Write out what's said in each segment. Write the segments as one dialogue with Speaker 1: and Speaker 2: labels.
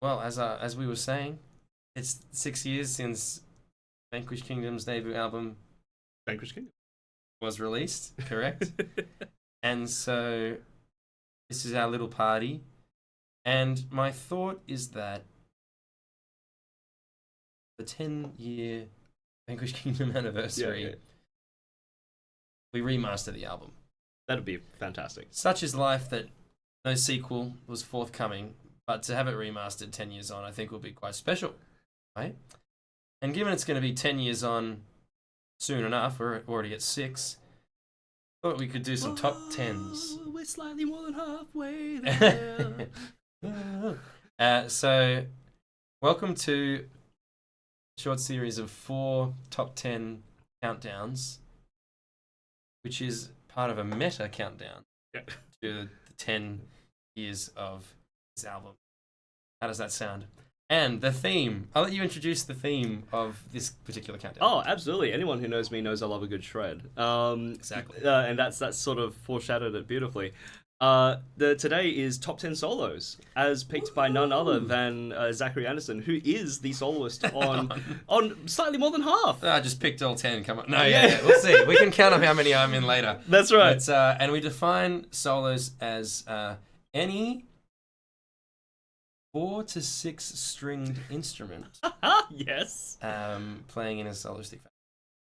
Speaker 1: Well, as we were saying, it's 6 years since Vanquished Kingdom's debut album
Speaker 2: Vanquished Kingdom
Speaker 1: was released, correct? And so this is our little party. And my thought is that the 10-year Vanquished Kingdom anniversary,
Speaker 2: yeah.
Speaker 1: we remaster the album.
Speaker 2: That'd be fantastic.
Speaker 1: Such is life that no sequel was forthcoming, but to have it remastered 10 years on, I think will be quite special, right? And given it's going to be 10 years on soon enough, we're already at 6, thought we could do some top 10s.
Speaker 2: We're slightly more than halfway there.
Speaker 1: So, welcome to a short series of 4 top 10 countdowns, which is part of a meta countdown
Speaker 2: Yeah.
Speaker 1: to the 10 years of this album. How does that sound? And the theme. I'll let you introduce the theme of this particular countdown.
Speaker 2: Oh, absolutely. Anyone who knows me knows I love a good shred.
Speaker 1: Exactly.
Speaker 2: And that's sort of foreshadowed it beautifully. Today is top 10 solos, as picked by none other than Zachary Anderson, who is the soloist on slightly more than half.
Speaker 1: I just picked all 10. Come on. No, yeah. We'll see. We can count up how many I'm in later.
Speaker 2: That's right.
Speaker 1: But, and we define solos as any 4 to 6 stringed instrument
Speaker 2: Yes.
Speaker 1: playing in a solistic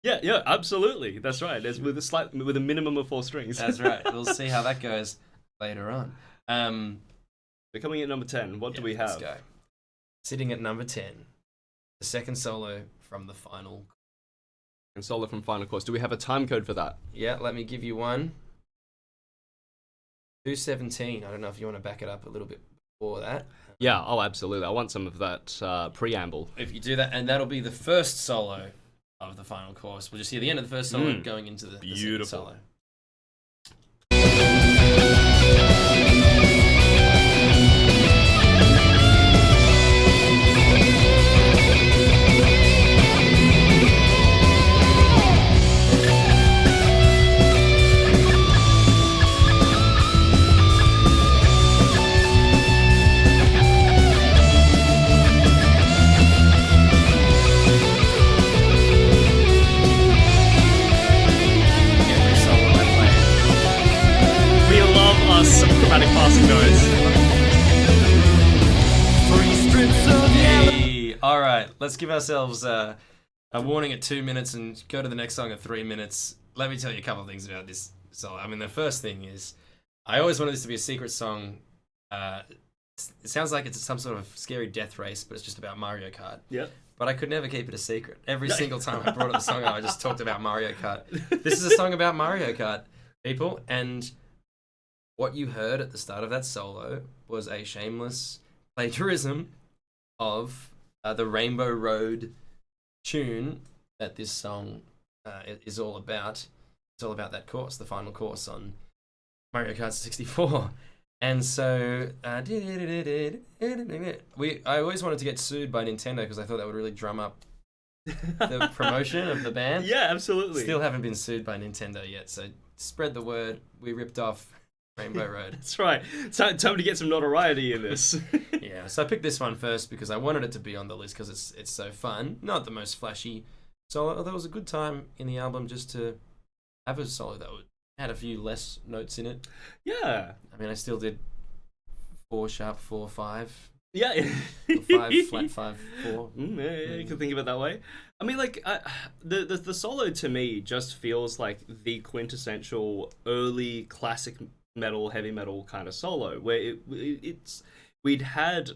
Speaker 1: fashion.
Speaker 2: Yeah, absolutely. That's right. There's with a minimum of 4 strings.
Speaker 1: That's right. We'll see how that goes later on.
Speaker 2: We're coming in at number 10. What do we have?
Speaker 1: Let's go. Sitting at number 10, the second solo from the final.
Speaker 2: And solo from Final Course. Do we have a time code for that?
Speaker 1: Yeah, let me give you one. 2:17. I don't know if you want to back it up a little bit before that.
Speaker 2: Yeah, oh, absolutely. I want some of that preamble.
Speaker 1: If you do that, and that'll be the first solo of the final course. We'll just hear the end of the first solo going into the second solo.
Speaker 2: Some chromatic passing notes.
Speaker 1: Hey, all right, let's give ourselves a warning at 2 minutes and go to the next song at 3 minutes. Let me tell you a couple of things about this solo. I mean, the first thing is, I always wanted this to be a secret song. It sounds like it's some sort of scary death race, but it's just about Mario Kart.
Speaker 2: Yep.
Speaker 1: But I could never keep it a secret. Every single time I brought up the song, I just talked about Mario Kart. This is a song about Mario Kart, people, and what you heard at the start of that solo was a shameless plagiarism of the Rainbow Road tune that this song is all about. It's all about that course, the final course on Mario Kart 64. And so, I always wanted to get sued by Nintendo because I thought that would really drum up the promotion of the band.
Speaker 2: Yeah, absolutely.
Speaker 1: Still haven't been sued by Nintendo yet, so spread the word. We ripped off Rainbow Road.
Speaker 2: That's right. So time to get some notoriety in this.
Speaker 1: Yeah, so I picked this one first because I wanted it to be on the list because it's so fun. Not the most flashy solo, although it was a good time in the album just to have a solo that had a few less notes in it.
Speaker 2: Yeah.
Speaker 1: I mean, I still did 4 sharp 4 5.
Speaker 2: Yeah.
Speaker 1: 5 flat 5 4.
Speaker 2: Yeah, you can think of it that way. I mean, like, the solo to me just feels like the quintessential early classic metal, heavy metal kind of solo, where we'd had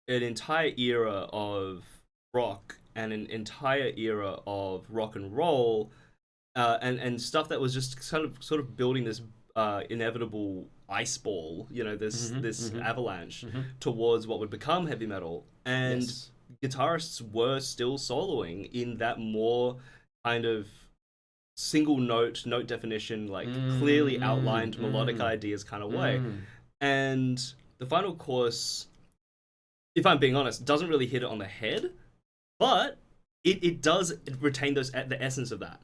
Speaker 2: an entire era of rock and an entire era of rock and roll, and stuff that was just sort of building this inevitable ice ball, this avalanche towards what would become heavy metal, and guitarists were still soloing in that more kind of single note definition, like clearly outlined melodic ideas kind of way. And the final course, if I'm being honest, doesn't really hit it on the head, but it does retain the essence of that.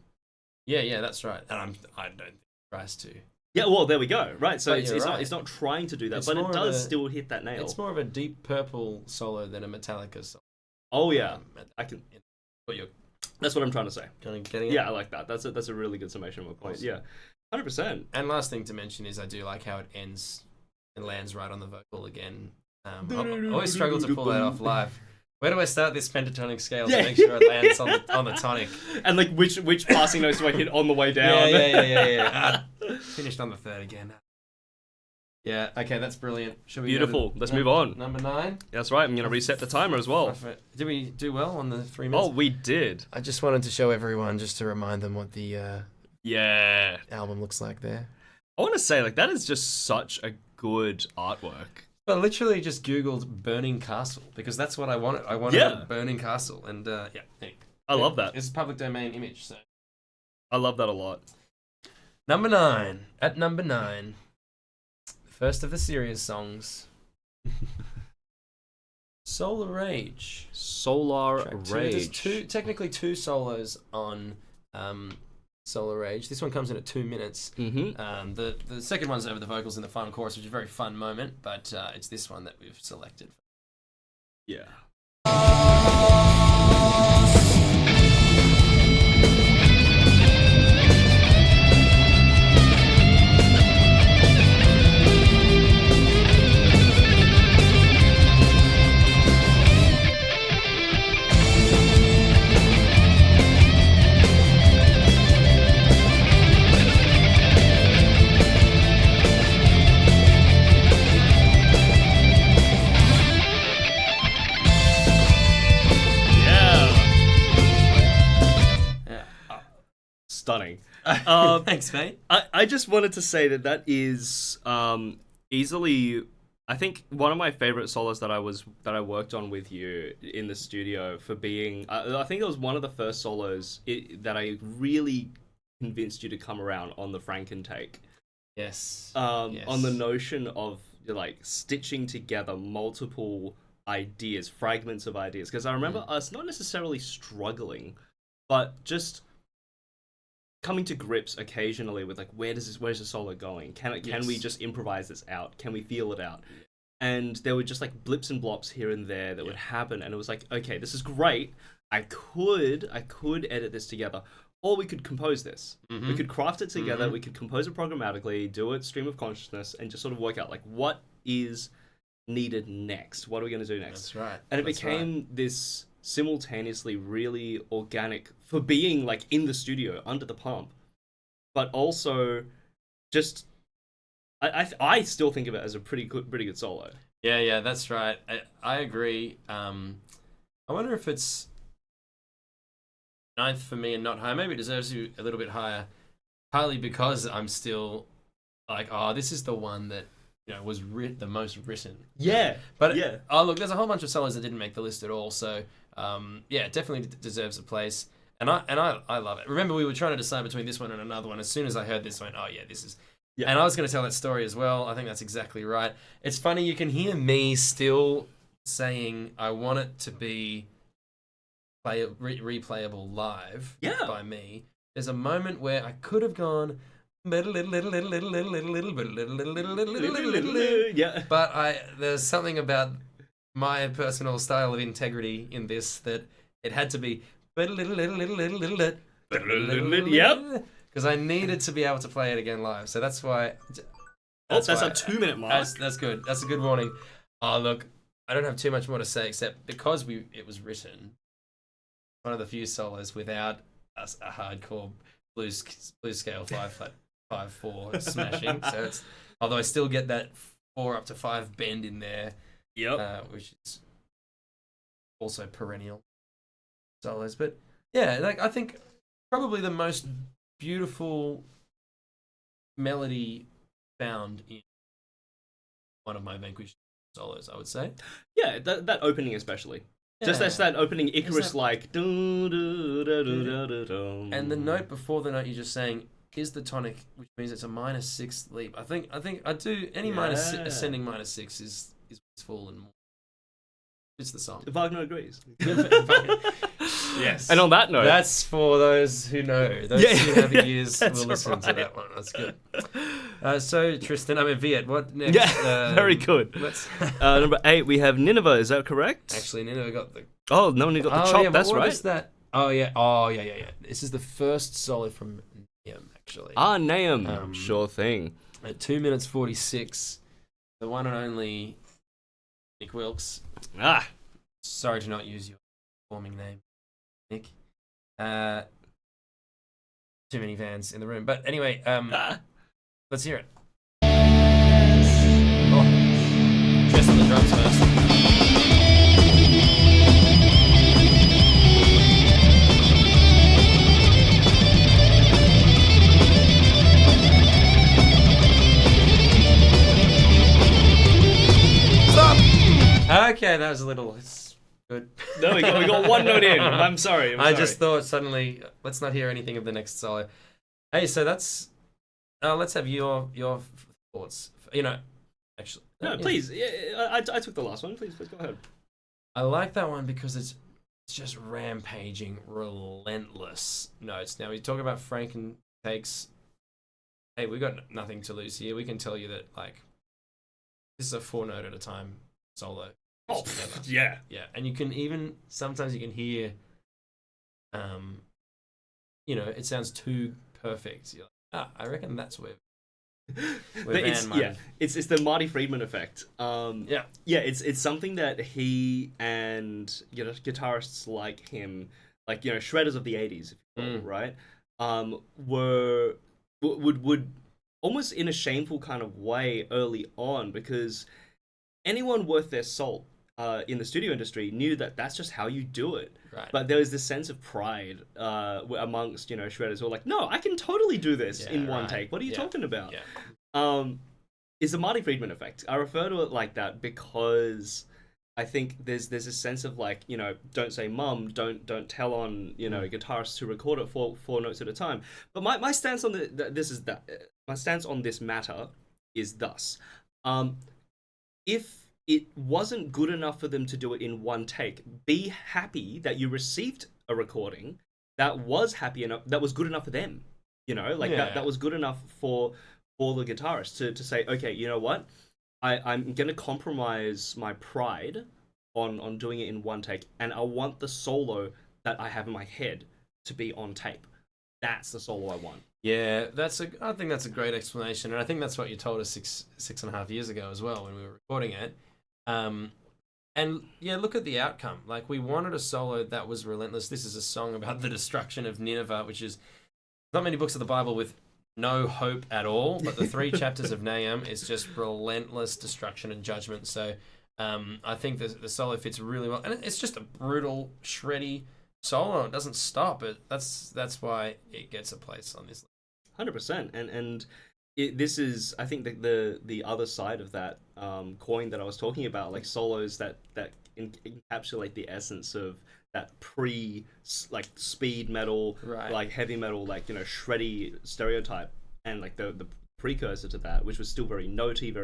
Speaker 1: Yeah, that's right. And I don't think it tries to.
Speaker 2: Yeah, well, there we go. Right, so
Speaker 1: But
Speaker 2: it's
Speaker 1: you're
Speaker 2: not
Speaker 1: right.
Speaker 2: it's not trying to do that,
Speaker 1: It's
Speaker 2: but it
Speaker 1: more of
Speaker 2: does
Speaker 1: a-
Speaker 2: still hit that nail.
Speaker 1: It's more of a Deep Purple solo than a Metallica solo.
Speaker 2: Oh yeah,
Speaker 1: Um,
Speaker 2: I can.
Speaker 1: what you're
Speaker 2: That's what I'm trying to say.
Speaker 1: kind of getting at.
Speaker 2: Yeah, I like that. That's a really good summation of my point.
Speaker 1: Awesome.
Speaker 2: Yeah, 100%.
Speaker 1: And last thing to mention is I do like how it ends and lands right on the vocal again. I always struggle to pull that off live. Where do I start this pentatonic scale to make sure it lands on the tonic?
Speaker 2: And like which passing notes do I hit on the way down?
Speaker 1: Yeah. Finished on the third again. Yeah, okay, that's brilliant. Should we
Speaker 2: Beautiful. Let's move on.
Speaker 1: Number 9.
Speaker 2: That's right. I'm gonna reset the timer as well.
Speaker 1: Did we do well on the 3 minutes?
Speaker 2: Oh, we did.
Speaker 1: I just wanted to show everyone, just to remind them what the
Speaker 2: Yeah.
Speaker 1: album looks like there.
Speaker 2: I want to say like that is just such a good artwork.
Speaker 1: I literally just Googled Burning Castle because that's what I wanted. I wanted
Speaker 2: Yeah.
Speaker 1: a Burning Castle, and anyway.
Speaker 2: I love that.
Speaker 1: It's a public domain image. So
Speaker 2: I love that a lot.
Speaker 1: number 9. At number 9, first of the serious songs, Solar Rage.
Speaker 2: Solar
Speaker 1: Track 2.
Speaker 2: Rage.
Speaker 1: There's technically two solos on Solar Rage. This one comes in at 2 minutes.
Speaker 2: Mm-hmm.
Speaker 1: The second one's over the vocals in the final chorus, which is a very fun moment, but it's this one that we've selected.
Speaker 2: Yeah. Stunning.
Speaker 1: Thanks, mate.
Speaker 2: I just wanted to say that is easily, I think, one of my favorite solos that I worked on with you in the studio for being. I think it was one of the first solos that I really convinced you to come around on the Franken take.
Speaker 1: Yes.
Speaker 2: On the notion of like stitching together multiple ideas, fragments of ideas, because I remember us not necessarily struggling, but just coming to grips occasionally with like where's the solo going? Can we just improvise this out? Can we feel it out? And there were just like blips and blops here and there that would happen, and it was like, okay, this is great. I could edit this together, or we could compose this.
Speaker 1: Mm-hmm.
Speaker 2: We could craft it together. We could compose it programmatically, do it stream of consciousness, and just sort of work out like what is needed next. What are we going to do next?
Speaker 1: That's right.
Speaker 2: And it became this simultaneously really organic for being like in the studio under the pump, but also just I still think of it as a pretty good solo.
Speaker 1: Yeah, that's right. I agree. I wonder if it's 9th for me and not higher. Maybe it deserves you a little bit higher, partly because I'm still like, oh, this is the one that was the most written.
Speaker 2: Yeah,
Speaker 1: but
Speaker 2: yeah.
Speaker 1: Look, there's a whole bunch of solos that didn't make the list at all. So it definitely deserves a place. And I love it. Remember, we were trying to decide between this one and another one. As soon as I heard this one, oh yeah, this is. Yeah. And I was going to tell that story as well. I think that's exactly right. It's funny, you can hear me still saying I want it to be replayable live by me. There's a moment where I could have gone but there's something about my personal style of integrity in this that it had to be
Speaker 2: yep.
Speaker 1: Because I needed to be able to play it again live. So that's why.
Speaker 2: That's a 2-minute mark.
Speaker 1: That's good. That's a good warning. Oh, look, I don't have too much more to say except because it was written, one of the few solos without a hardcore blues scale 5/4 smashing. So it's, although I still get that 4 up to 5 bend in there.
Speaker 2: Yep.
Speaker 1: Which is also perennial solos. But yeah, like I think probably the most beautiful melody found in one of my Vanquished solos, I would say.
Speaker 2: Yeah, that opening especially. Yeah. Just that opening Icarus like.
Speaker 1: And the note before the note you're just saying is the tonic, which means it's a -6 leap. I think I do any ascending -6 is full and more. It's the song.
Speaker 2: Wagner agrees.
Speaker 1: Yes.
Speaker 2: And on that note,
Speaker 1: that's for those who know. Those who have ears will listen to that one. That's good. So Tristan, Viet. What next?
Speaker 2: Yeah, very good. Number 8, we have Nineveh. Is that correct?
Speaker 1: Actually, Nineveh got the.
Speaker 2: Oh, no, you got the chop.
Speaker 1: Yeah,
Speaker 2: that's
Speaker 1: what
Speaker 2: right.
Speaker 1: is that? Oh yeah. This is the first solo from Nahum, actually.
Speaker 2: Nahum. Sure thing.
Speaker 1: At 2 minutes 46, the one and only Nick Wilkes. Sorry to not use your performing name, Nick. Too many fans in the room. But anyway, let's hear it. Oh, just on the drums first. Stop! Okay, that was a little... Good.
Speaker 2: No, we got one note in. I'm sorry.
Speaker 1: I just thought suddenly, let's not hear anything of the next solo. Hey, so that's. Let's have your thoughts. Actually.
Speaker 2: No, please. Yeah, I took the last one. Please go ahead.
Speaker 1: I like that one because it's just rampaging, relentless notes. Now we talk about Franken takes. Hey, we got nothing to lose here. We can tell you that this is a 4 note at a time solo.
Speaker 2: Oh, yeah.
Speaker 1: Yeah, and you can sometimes you can hear, it sounds too perfect. You're like, I reckon that's where
Speaker 2: it's the Marty Friedman effect.
Speaker 1: Yeah,
Speaker 2: it's something that he and guitarists like him, shredders of the 80s, if you will, right? Would almost in a shameful kind of way early on, because anyone worth their salt in the studio industry knew that that's just how you do it.
Speaker 1: Right.
Speaker 2: But there was this sense of pride amongst shredders who were like, no, I can totally do this in one take. What are you talking about?
Speaker 1: Yeah.
Speaker 2: It's the Marty Friedman effect. I refer to it like that because I think there's a sense of don't say mum, don't tell on guitarists who record it four notes at a time. But my stance on my stance on this matter is thus: if it wasn't good enough for them to do it in one take, be happy that you received a recording that was that was good enough for them. That was good enough for the guitarist to say, okay, you know what? I'm going to compromise my pride on doing it in one take, and I want the solo that I have in my head to be on tape. That's the solo I want.
Speaker 1: Yeah, I think that's a great explanation, and I think that's what you told us six and a half years ago as well when we were recording it. And yeah, look at the outcome. We wanted a solo that was relentless. This is a song about the destruction of Nineveh, which is not many books of the Bible with no hope at all, but the 3 chapters of Nahum is just relentless destruction and judgment. So I think the solo fits really well, and it's just a brutal, shreddy solo. It doesn't stop. That's why it gets a place on this list.
Speaker 2: 100%. And this is, I think, the other side of that coin that I was talking about, solos that encapsulate the essence of that speed metal,
Speaker 1: right.
Speaker 2: Heavy metal, shreddy stereotype, and the precursor to that, which was still very notey,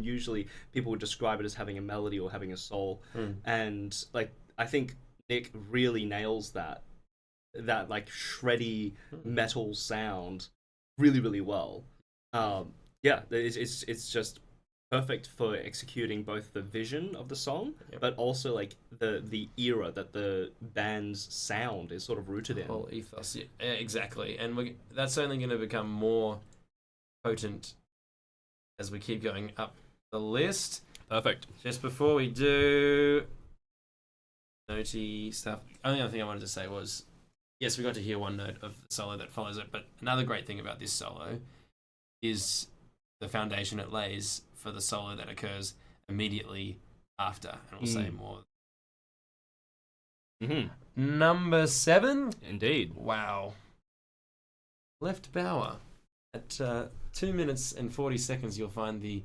Speaker 2: usually people would describe it as having a melody or having a soul, and I think Nick really nails that shreddy metal sound really, really well. It's just perfect for executing both the vision of the song, but also the era that the band's sound is sort of rooted in.
Speaker 1: Whole ethos, yeah, exactly, and that's only going to become more potent as we keep going up the list.
Speaker 2: Perfect.
Speaker 1: Just before we do notey stuff, only other thing I wanted to say was, yes, we got to hear one note of the solo that follows it, but another great thing about this solo is the foundation it lays for the solo that occurs immediately after, and we'll say more. Number 7?
Speaker 2: Indeed.
Speaker 1: Wow. Left Bower. At 2 minutes and 40 seconds, you'll find the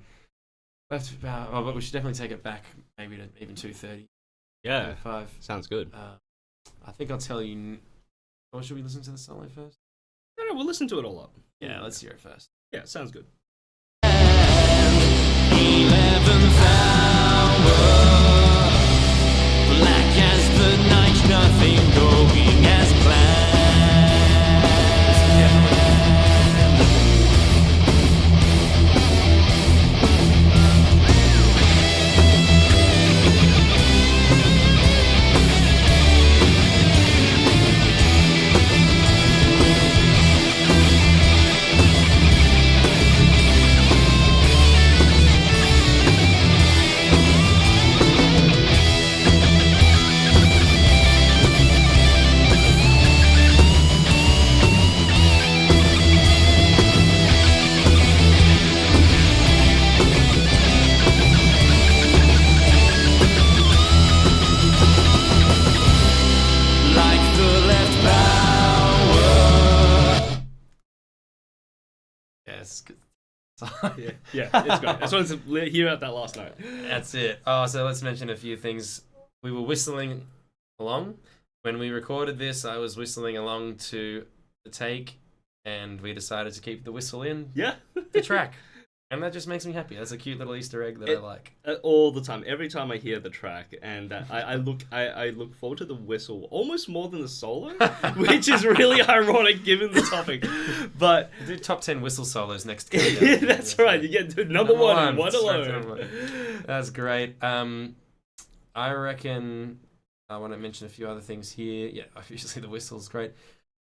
Speaker 1: Left Bower. Oh, but we should definitely take it back, maybe to even 2:30.
Speaker 2: Yeah.
Speaker 1: 5.
Speaker 2: Sounds good.
Speaker 1: I think I'll tell you. Or should we listen to the solo first?
Speaker 2: No, we'll listen to it all up.
Speaker 1: Yeah, let's hear it first.
Speaker 2: Yeah, sounds good.
Speaker 3: 11th hour, black as the night, nothing going as planned.
Speaker 1: Yes.
Speaker 2: Yeah, it's great. I just wanted to hear out that last note.
Speaker 1: That's it. Oh, so let's mention a few things. We were whistling along. When we recorded this, I was whistling along to the take, and we decided to keep the whistle in
Speaker 2: Yeah.
Speaker 1: the track. And that just makes me happy. That's a cute little Easter egg that I like.
Speaker 2: All the time, every time I hear the track, and I look forward to the whistle almost more than the solo, which is really ironic given the topic. But
Speaker 1: Do top 10 whistle solos next year.
Speaker 2: that's right. You get to number one and one alone.
Speaker 1: That's great. I reckon I want to mention a few other things here. Yeah, obviously the whistle's great.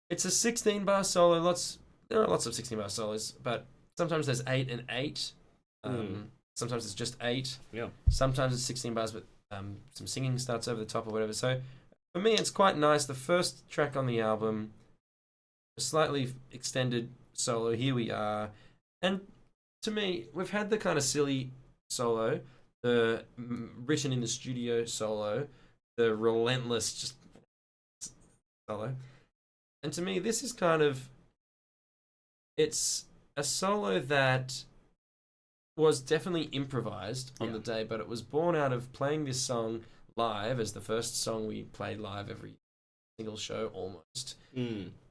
Speaker 1: It's a 16-bar solo. There are lots of 16-bar solos, but sometimes there's 8 and 8. Sometimes it's just 8.
Speaker 2: Yeah.
Speaker 1: Sometimes it's 16 bars, but some singing starts over the top or whatever. So for me, it's quite nice. The first track on the album, a slightly extended solo. Here we are. And to me, we've had the kind of silly solo, the written in the studio solo, the relentless just solo. And to me, this is kind of, it's a solo that was definitely improvised on the day, but it was born out of playing this song live as the first song we played live every single show almost.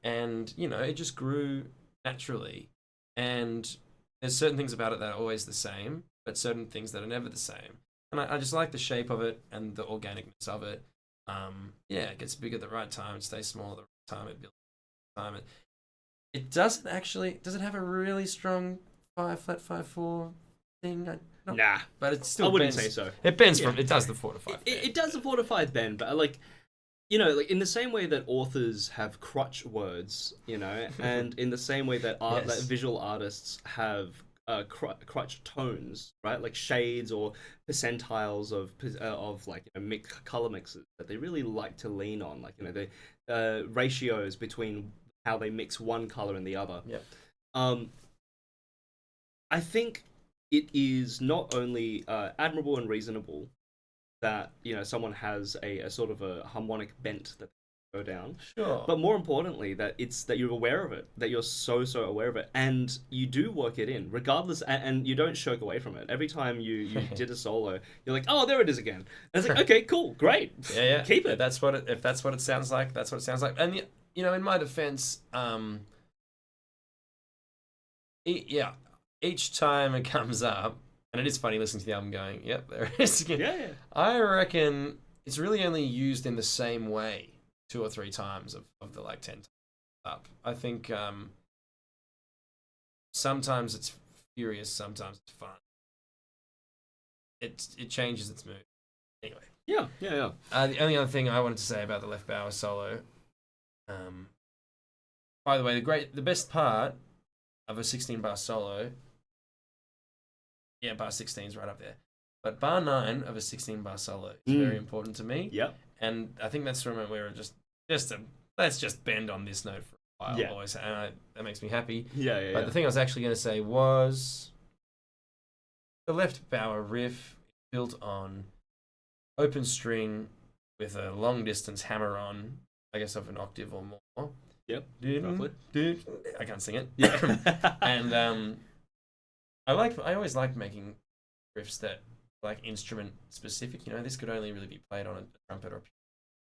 Speaker 1: And, you know, it just grew naturally. And there's certain things about it that are always the same, but certain things that are never the same. And I just like the shape of it and the organicness of it. It gets big at the right time, it stays small at the right time, it builds time. It doesn't actually, does it have a really strong 5 flat 5/4 thing?
Speaker 2: Nah,
Speaker 1: but it's still.
Speaker 2: I wouldn't
Speaker 1: bends.
Speaker 2: say so.
Speaker 1: It bends from. It does the 4 to 5.
Speaker 2: It does the 4 to 5 bend, but like in the same way that authors have crutch words, and in the same way that that visual artists have crutch tones, right? Like shades or percentiles of like color mixes that they really like to lean on, like the ratios between how they mix one color and the other.
Speaker 1: Yep.
Speaker 2: I think it is not only admirable and reasonable that someone has a sort of a harmonic bent that they go down,
Speaker 1: sure,
Speaker 2: but more importantly that you're aware of it, that you're so aware of it, and you do work it in regardless, and you don't shirk away from it. Every time you did a solo, you're like, oh, there it is again. And it's like, okay, cool, great,
Speaker 1: yeah,
Speaker 2: keep it.
Speaker 1: If that's what it sounds like, that's what it sounds like. And in my defense, each time it comes up, and it is funny listening to the album going, yep, there it is again.
Speaker 2: Yeah.
Speaker 1: I reckon it's really only used in the same way 2 or 3 times of the like 10 times up. I think sometimes it's furious, sometimes it's fun. It changes its mood. Anyway.
Speaker 2: Yeah.
Speaker 1: The only other thing I wanted to say about the left bower solo, by the way, the best part of a 16-bar solo, bar 16 is right up there, but bar 9 of a 16-bar solo is very important to me.
Speaker 2: Yep.
Speaker 1: And I think that's the moment where let's just bend on this note for a while, boys, and that makes me happy.
Speaker 2: Yeah.
Speaker 1: But the thing I was actually going to say was the left bower riff built on open string with a long distance hammer on, I guess of an octave or more.
Speaker 2: Yep.
Speaker 1: Roughly. I can't sing it.
Speaker 2: Yeah.
Speaker 1: And I always liked making riffs that like instrument specific. This could only really be played on a trumpet or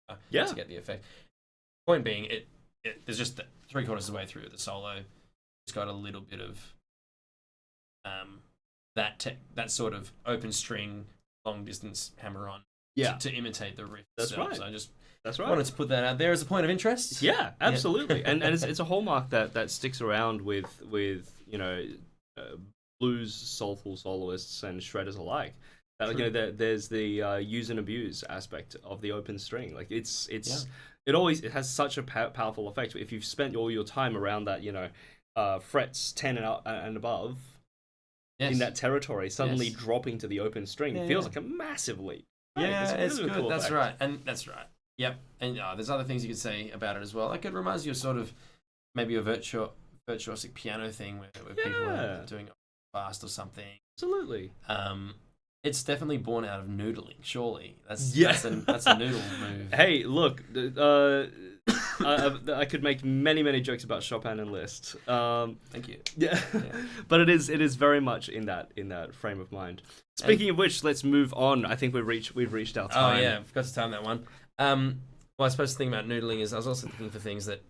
Speaker 1: a piano to get the effect. Point being, there's just 3/4 of the way through the solo, it's got a little bit of that sort of open string, long distance hammer on. To imitate the riff.
Speaker 2: That's
Speaker 1: itself.
Speaker 2: right.
Speaker 1: So I just
Speaker 2: That's right.
Speaker 1: wanted to put that out there as a point of interest.
Speaker 2: Yeah, absolutely. And it's a hallmark that sticks around with blues soulful soloists and shredders alike. There's the use and abuse aspect of the open string. Like it has such a powerful effect. If you've spent all your time around that frets 10 and above in that territory, suddenly dropping to the open string feels like a massive leap.
Speaker 1: It's good.
Speaker 2: Cool
Speaker 1: That's
Speaker 2: effect.
Speaker 1: right. That's right. Yep. And there's other things you could say about it as well. Like it reminds you of sort of maybe a virtuosic piano thing where people are doing it fast or something.
Speaker 2: Absolutely.
Speaker 1: It's definitely born out of noodling. Surely that's a noodle move.
Speaker 2: Hey, look, I could make many jokes about Chopin and Liszt.
Speaker 1: Thank you.
Speaker 2: Yeah, but it is very much in that frame of mind. Speaking of which, let's move on. I think we've reached our time.
Speaker 1: Oh yeah, forgot to time that one. Well, I suppose the thing about noodling is I was also looking for things that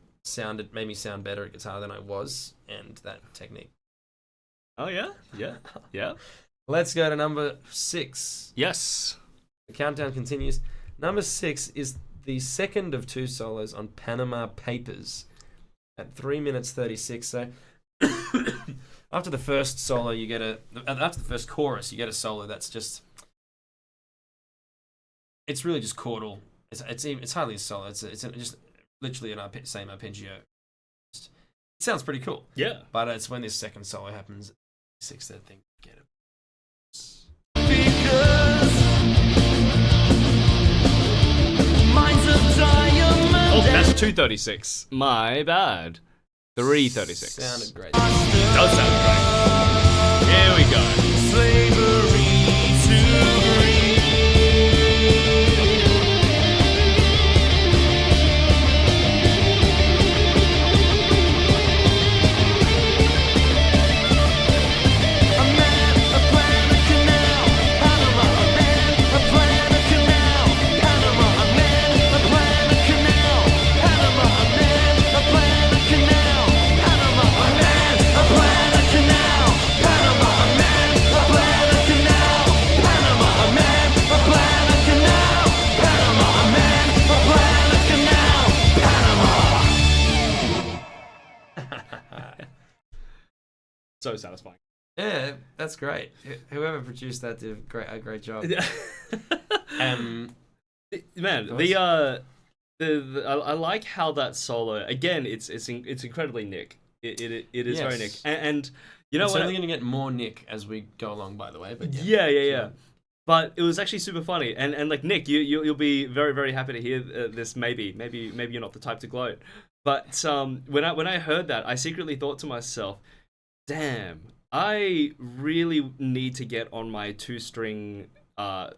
Speaker 1: made me sound better at guitar than I was, and that technique.
Speaker 2: Oh yeah.
Speaker 1: Let's go to number 6.
Speaker 2: Yes.
Speaker 1: The countdown continues. Number 6 is the second of 2 solos on Panama Papers at 3 minutes 36. So after the first solo, after the first chorus, you get a solo that's just, it's really just chordal. It's hardly a solo. It's just literally an same arpeggio. It sounds pretty cool.
Speaker 2: Yeah.
Speaker 1: But it's when this second solo happens, 6th that thing, get it.
Speaker 2: Oh, that's 236. My bad. 336.
Speaker 1: Sounded great.
Speaker 2: Does sound great. Here we go. So satisfying.
Speaker 1: Yeah, that's great. Whoever produced that did a great job.
Speaker 2: Man, I like how that solo again. It's incredibly Nick. It is very Nick, and you know
Speaker 1: it's
Speaker 2: what?
Speaker 1: only going to get more Nick as we go along, by the way. But
Speaker 2: yeah. But it was actually super funny, and like Nick, you'll be very very happy to hear this. Maybe you're not the type to gloat, but when I heard that, I secretly thought to myself, damn, I really need to get on my 2-string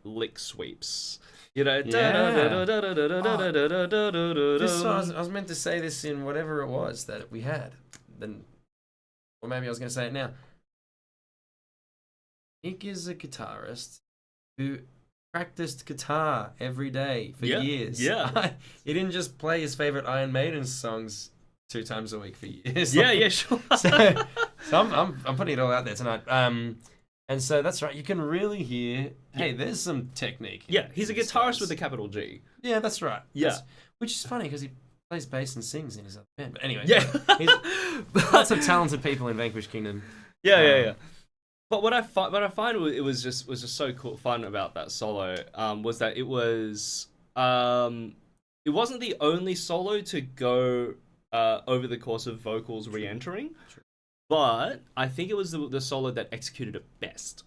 Speaker 2: lick sweeps. You know,
Speaker 1: I was meant to say this in whatever it was that we had. Then, or maybe I was going to say it now. Nick is a guitarist who practiced guitar every day for years.
Speaker 2: Yeah.
Speaker 1: He didn't just play his favorite Iron Maiden songs 2 times a week for years.
Speaker 2: Yeah, sure.
Speaker 1: so I'm putting it all out there tonight. And so that's right. You can really hear. Hey, there's some technique.
Speaker 2: Yeah, he's a guitarist with a capital G.
Speaker 1: Yeah, that's right.
Speaker 2: Yeah,
Speaker 1: which is funny because he plays bass and sings in his other band. But anyway,
Speaker 2: yeah,
Speaker 1: lots of talented people in Vanquished Kingdom.
Speaker 2: Yeah. But what I find it was just so cool fun about that solo was that it wasn't the only solo to go over the course of vocals re-entering. But I think it was the solo that executed it best.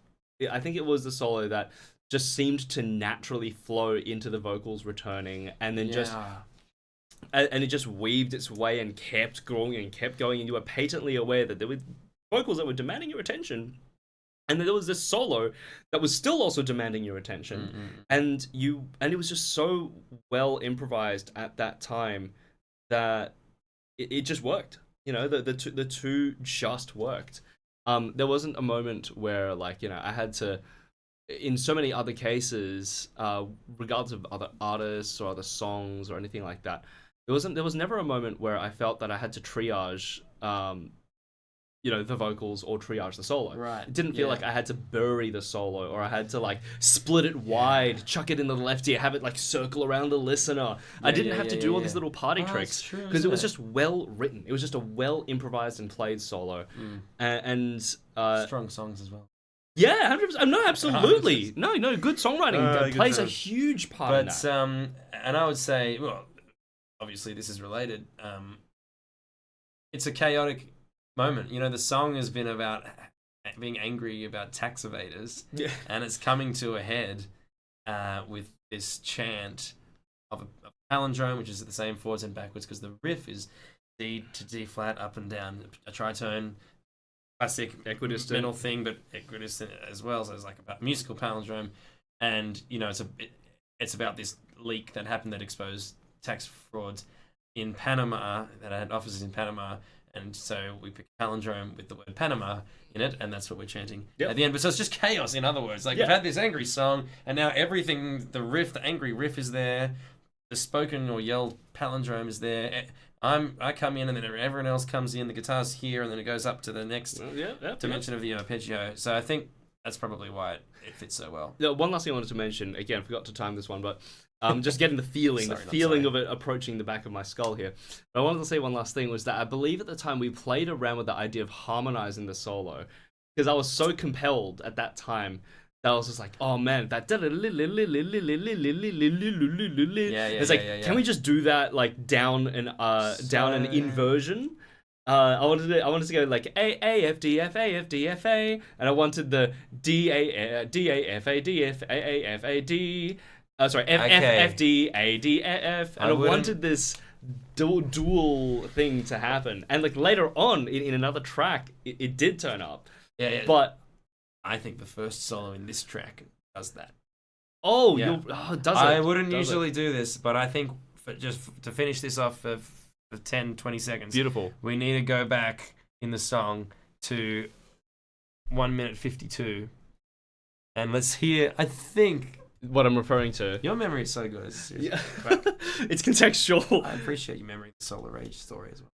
Speaker 2: I think it was the solo that just seemed to naturally flow into the vocals returning, and then and it just weaved its way and kept growing, and you were patently aware that there were vocals that were demanding your attention, and then there was this solo that was still also demanding your attention, and it was just so well improvised at that time that it just worked. You know, the two just worked. There wasn't a moment where, like, you know, I had to, in so many other cases, regardless of other artists or other songs or anything like that, there was never a moment where I felt that I had to triage, you know, the vocals or triage the solo.
Speaker 1: Right.
Speaker 2: It didn't feel like I had to bury the solo, or I had to like split it wide, chuck it in the left ear, have it like circle around the listener. I didn't have to do all these little party tricks because it was just well written. It was just a well improvised and played solo, and
Speaker 1: strong songs as well.
Speaker 2: Yeah, 100%. No, absolutely. No, good songwriting plays a huge part in that.
Speaker 1: And I would say, well, obviously this is related. It's a chaotic moment. You know, the song has been about being angry about tax evaders, and it's coming to a head with this chant of a palindrome, which is the same forwards and backwards, because the riff is D to D flat, up and down, a tritone, classic
Speaker 2: equidistant
Speaker 1: mental thing, but equidistant as well. So it's like a musical palindrome, and you know, it's about this leak that happened that exposed tax frauds in Panama, that I had offices in Panama, and so we picked a palindrome with the word Panama in it, and that's what we're chanting at the end. But so it's just chaos, in other words. Like, we've had this angry song, and now everything, the angry riff is there, the spoken or yelled palindrome is there. I come in, and then everyone else comes in, the guitar's here, and then it goes up to the next dimension of the arpeggio. So I think that's probably why it fits so well.
Speaker 2: Yeah, one last thing I wanted to mention, again, forgot to time this one, but just getting the feeling, of it approaching the back of my skull here. But I wanted to say one last thing, was that I believe at the time we played around with the idea of harmonizing the solo, because I was so compelled at that time that I was just like, oh man, that it's like, can we just do that like down an inversion? I wanted to go like A F D F A F D F A, and I wanted the D A F A D F A F A D. Sorry, F F D A D F, and I wanted this dual thing to happen. And like later on in another track, it did turn up.
Speaker 1: Yeah.
Speaker 2: But
Speaker 1: I think the first solo in this track does that.
Speaker 2: Oh, yeah. Does it?
Speaker 1: I wouldn't usually do this, but I think to finish this off for 10, 20 seconds.
Speaker 2: Beautiful.
Speaker 1: We need to go back in the song to 1 minute 52. And let's hear, I think,
Speaker 2: what I'm referring to.
Speaker 1: Your memory is so good.
Speaker 2: Yeah. It's contextual.
Speaker 1: I appreciate you remembering the Solar Rage story as well.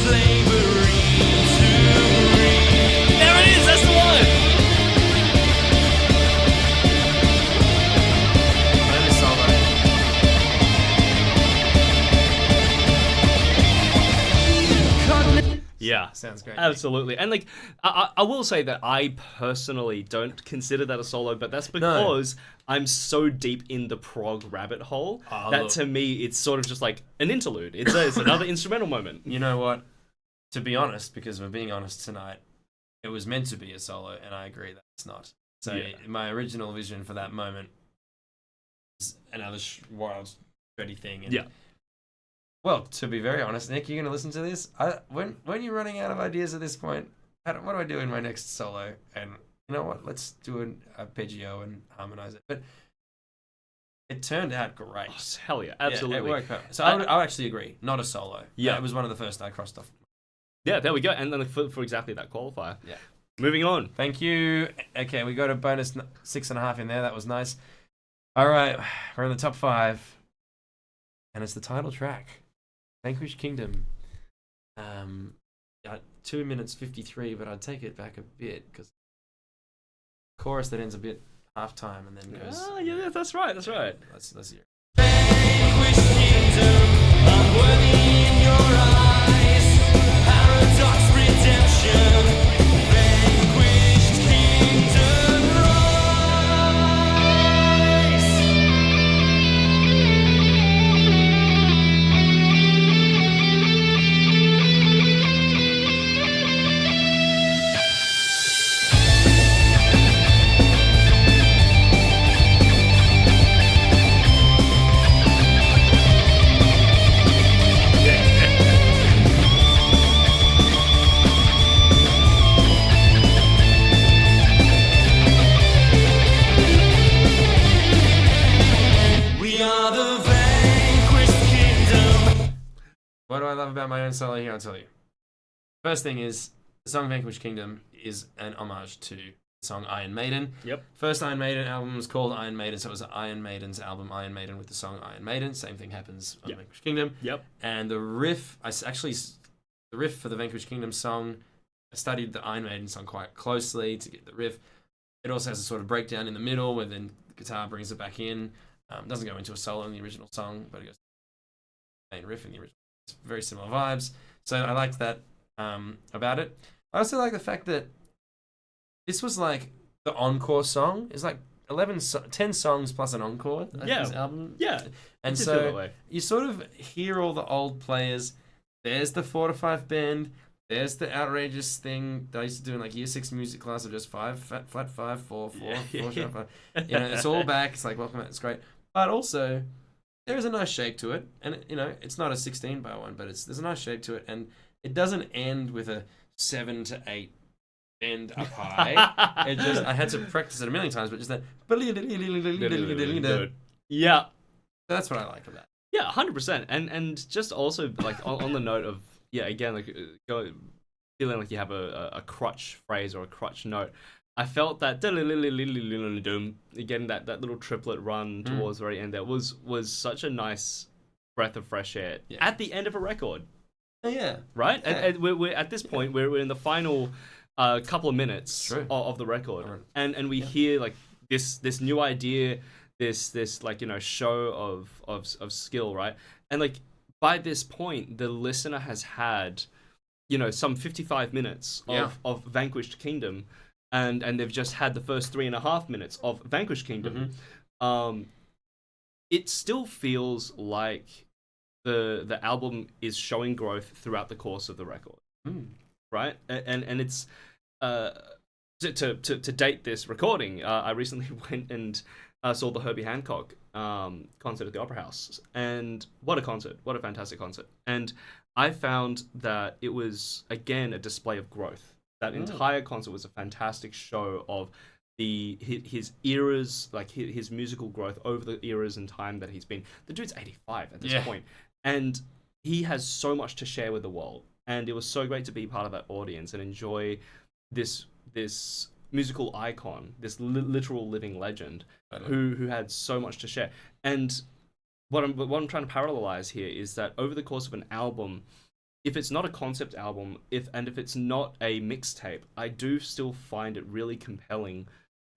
Speaker 3: Slavery to breed. There it is, that's the one!
Speaker 2: Yeah,
Speaker 1: sounds great.
Speaker 2: Absolutely. And like, I will say that I personally don't consider that a solo, but that's because I'm so deep in the prog rabbit hole that to me it's sort of just like an interlude. It's another instrumental moment.
Speaker 1: You know what? To be honest, because we're being honest tonight, it was meant to be a solo, and I agree that it's not. So my original vision for that moment is another wild, shreddy thing. And well, to be very honest, Nick, you're going to listen to this? When you're running out of ideas at this point, what do I do in my next solo? And you know what? Let's do an arpeggio and harmonize it. But it turned out great.
Speaker 2: Oh, hell yeah, absolutely.
Speaker 1: Yeah, it worked perfect. So I actually agree. Not a solo.
Speaker 2: Yeah.
Speaker 1: It was one of the first I crossed off.
Speaker 2: Yeah, there we go. And then for exactly that qualifier.
Speaker 1: Yeah.
Speaker 2: Moving on.
Speaker 1: Thank you. Okay, we got a bonus 6.5 in there. That was nice. All right, we're in the top 5. And it's the title track. Vanquished Kingdom, 2 minutes 53, but I'd take it back a bit because chorus that ends a bit half time and then goes.
Speaker 2: Oh yeah, that's right.
Speaker 1: Let's hear it.
Speaker 3: Vanquished kingdom, unworthy in your eyes, paradox redemption, vanquished kingdom rise.
Speaker 1: What do I love about my own solo here? I'll tell you. First thing is, the song Vanquished Kingdom is an homage to the song Iron Maiden.
Speaker 2: Yep.
Speaker 1: First Iron Maiden album was called Iron Maiden, so it was Iron Maiden's album, Iron Maiden, with the song Iron Maiden. Same thing happens on Vanquished Kingdom.
Speaker 2: Yep.
Speaker 1: And the riff, the riff for the Vanquished Kingdom song, I studied the Iron Maiden song quite closely to get the riff. It also has a sort of breakdown in the middle where then the guitar brings it back in. Doesn't go into a solo in the original song, but it goes to the main riff in the original. It's very similar vibes. So I liked that about it. I also like the fact that this was like the encore song. It's like 10 songs plus an encore. This album.
Speaker 2: Yeah.
Speaker 1: And so you sort of hear all the old players. There's the 4 to 5 band. There's the outrageous thing that I used to do in like year 6 music class of just 5, flat 5, 4, 4, 4, sharp 5. You know, it's all back. It's like, welcome, it's great. But also, there is a nice shape to it. And, you know, it's not a 16 bar one, but there's a nice shape to it. And it doesn't end with a 7 to 8 bend up high. I had to practice it a million times, but just that.
Speaker 2: Yeah.
Speaker 1: That's what I like about it.
Speaker 2: Yeah, 100%. And just also like on the note of again like feeling like you have a crutch phrase or a crutch note. I felt that again that little triplet run towards the very end there was such a nice breath of fresh air at the end of a record.
Speaker 1: Oh, yeah.
Speaker 2: Right?
Speaker 1: Yeah.
Speaker 2: And we're at this point we're in the final couple of minutes of the record.
Speaker 1: Right.
Speaker 2: And we hear like this new idea, this like, you know, show of skill, right? And like by this point the listener has had, you know, some 55 minutes of Vanquished Kingdom, and they've just had the first 3.5 minutes of Vanquished Kingdom. It still feels like the album is showing growth throughout the course of the record, right? And it's to date this recording, I recently went and saw the Herbie Hancock concert at the Opera House, and what a concert! What a fantastic concert! And I found that it was again a display of growth. That entire concert was a fantastic show of his eras, like his musical growth over the eras and time that he's been. The dude's 85 at this point, and he has so much to share with the world. And it was so great to be part of that audience and enjoy this musical icon, this literal living legend who had so much to share. And what I'm trying to parallelize here is that over the course of an album, if it's not a concept album, if it's not a mixtape, I do still find it really compelling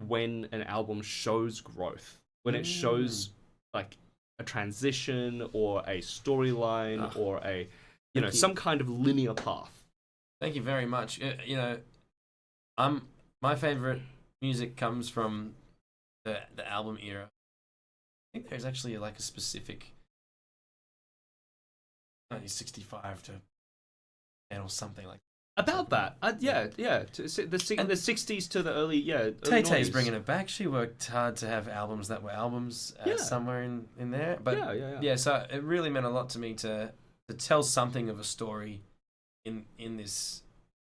Speaker 2: when an album shows growth, when it shows like a transition or a storyline or a some kind of linear path.
Speaker 1: Thank you very much. You know, my favorite music comes from the album era. I think there's actually like a specific 1965 to or something like
Speaker 2: about that. The 60s to the early
Speaker 1: Tay-Tay's bringing it back. She worked hard to have albums that were albums somewhere in there. But so it really meant a lot to me to tell something of a story in this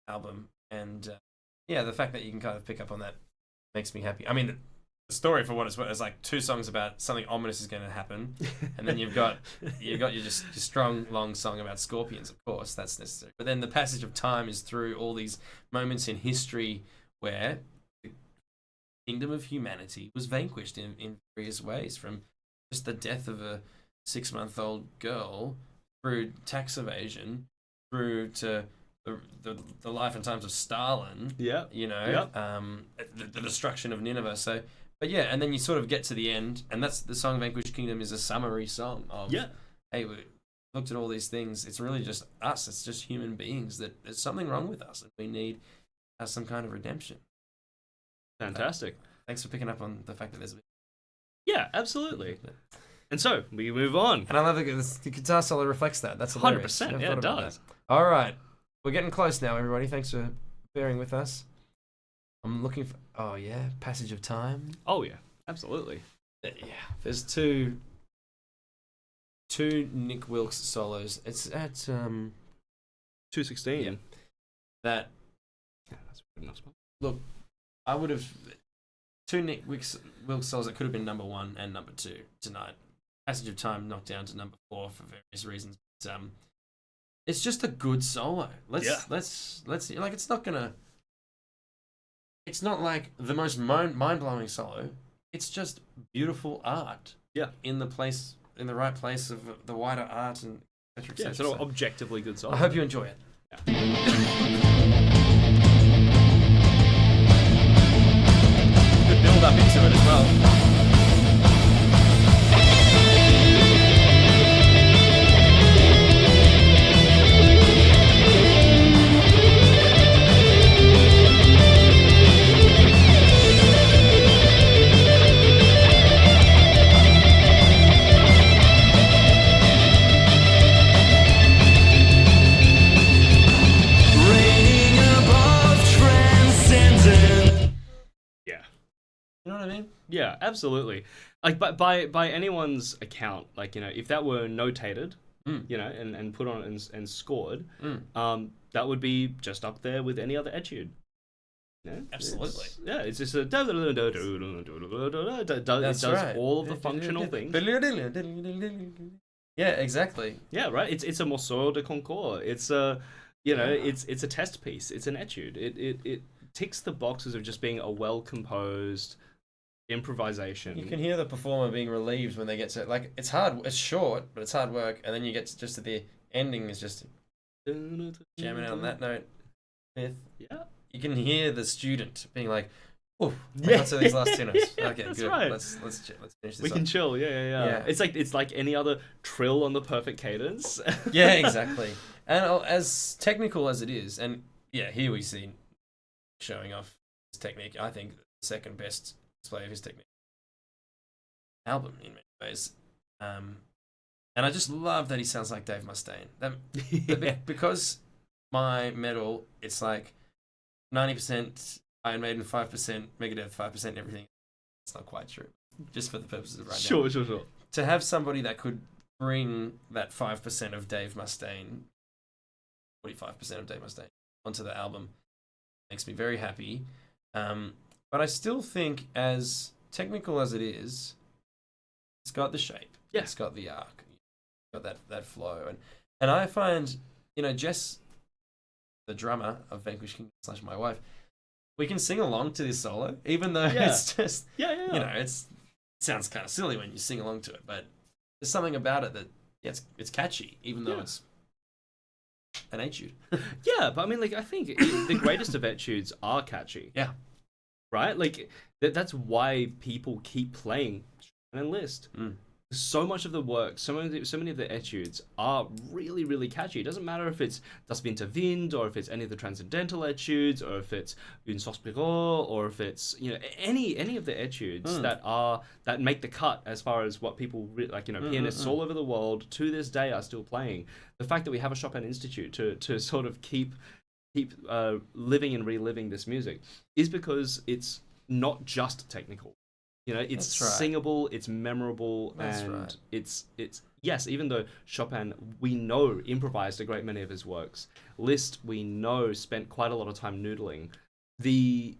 Speaker 1: album, and the fact that you can kind of pick up on that makes me happy. I mean, the story, for what it's worth, is like 2 songs about something ominous is going to happen, and then you've got your strong long song about scorpions. Of course, that's necessary. But then the passage of time is through all these moments in history where the kingdom of humanity was vanquished in various ways, from just the death of a 6-month-old girl, through tax evasion, through to the life and times of Stalin. The destruction of Nineveh. So. But and then you sort of get to the end, and that's the song Vanquished Kingdom is a summary song of, hey, we looked at all these things. It's really just us. It's just human beings that there's something wrong with us, and we need some kind of redemption.
Speaker 2: Fantastic.
Speaker 1: Thanks for picking up on the fact that there's
Speaker 2: absolutely. And so we move on.
Speaker 1: And I love the guitar solo reflects that. That's
Speaker 2: 100%. Yeah, it does.
Speaker 1: All right. We're getting close now, everybody. Thanks for bearing with us. I'm looking for... Oh, yeah. Passage of Time.
Speaker 2: Oh, yeah. Absolutely.
Speaker 1: Yeah. There's two Nick Wilkes solos. It's at...
Speaker 2: 216.
Speaker 1: Yeah. That...
Speaker 2: Yeah, that's a good enough spot.
Speaker 1: Look, I would have... 2 Nick Wilkes solos that could have been number 1 and number 2 tonight. Passage of Time knocked down to number 4 for various reasons. But, it's just a good solo. Let's like, it's not gonna... It's not like the most mind-blowing solo. It's just beautiful art.
Speaker 2: Yeah.
Speaker 1: In the right place of the wider art and et cetera, et cetera.
Speaker 2: It's an objectively good solo.
Speaker 1: I hope you enjoy it.
Speaker 2: Yeah.
Speaker 1: Good build up into it as well. You know what I mean?
Speaker 2: Yeah, absolutely. Like, but by anyone's account, like, you know, if that were notated, you know, and put on and scored, that would be just up there with any other etude. Yeah,
Speaker 1: Absolutely.
Speaker 2: It's just a it does
Speaker 1: right.
Speaker 2: all of the functional things.
Speaker 1: Yeah, exactly.
Speaker 2: Yeah, right. It's a morceau de concours. It's it's a test piece. It's an etude. It ticks the boxes of just being a well composed improvisation.
Speaker 1: You can hear the performer being relieved when they get to like it's hard. It's short, but it's hard work, and then you get to just to the ending is just jamming out on that note. Fifth.
Speaker 2: Yeah.
Speaker 1: You can hear the student being like, "Oh,
Speaker 2: Yeah.
Speaker 1: got to these last two notes. Okay,
Speaker 2: That's
Speaker 1: good.
Speaker 2: right.
Speaker 1: Let's finish this.
Speaker 2: We
Speaker 1: up."
Speaker 2: can chill. Yeah.
Speaker 1: Yeah.
Speaker 2: It's like any other trill on the perfect cadence.
Speaker 1: Yeah, exactly. And as technical as it is, and yeah, here we see showing off his technique. I think the second best display of his technique album in many ways. And I just love that he sounds like Dave Mustaine. Because my metal, it's like 90% Iron Maiden, 5% Megadeth, 5% everything. It's not quite true. Just for the purposes of right now.
Speaker 2: Sure.
Speaker 1: To have somebody that could bring that 5% of Dave Mustaine, 45% of Dave Mustaine onto the album makes me very happy. But I still think, as technical as it is, it's got the shape.
Speaker 2: Yeah.
Speaker 1: It's got the arc. It's got that flow. And I find, Jess, the drummer of Vanquished Kingdom / my wife, we can sing along to this solo, even though it's just, it sounds kind of silly when you sing along to it, but there's something about it that, it's catchy, even though it's an etude.
Speaker 2: Yeah, but I mean, like, I think the greatest of etudes are catchy.
Speaker 1: Yeah.
Speaker 2: Right? Like, that's why people keep playing and List. So much of the work, so many of the etudes are really, really catchy. It doesn't matter if it's Das Winter Wind, or if it's any of the transcendental etudes, or if it's Un Sospiro, or if it's any of the etudes that make the cut as far as what people pianists all over the world to this day are still playing. The fact that we have a Chopin Institute to sort of keep living and reliving this music is because it's not just technical. It's singable, it's memorable, it's yes, even though Chopin, we know, improvised a great many of his works. Liszt, we know, spent quite a lot of time noodling. The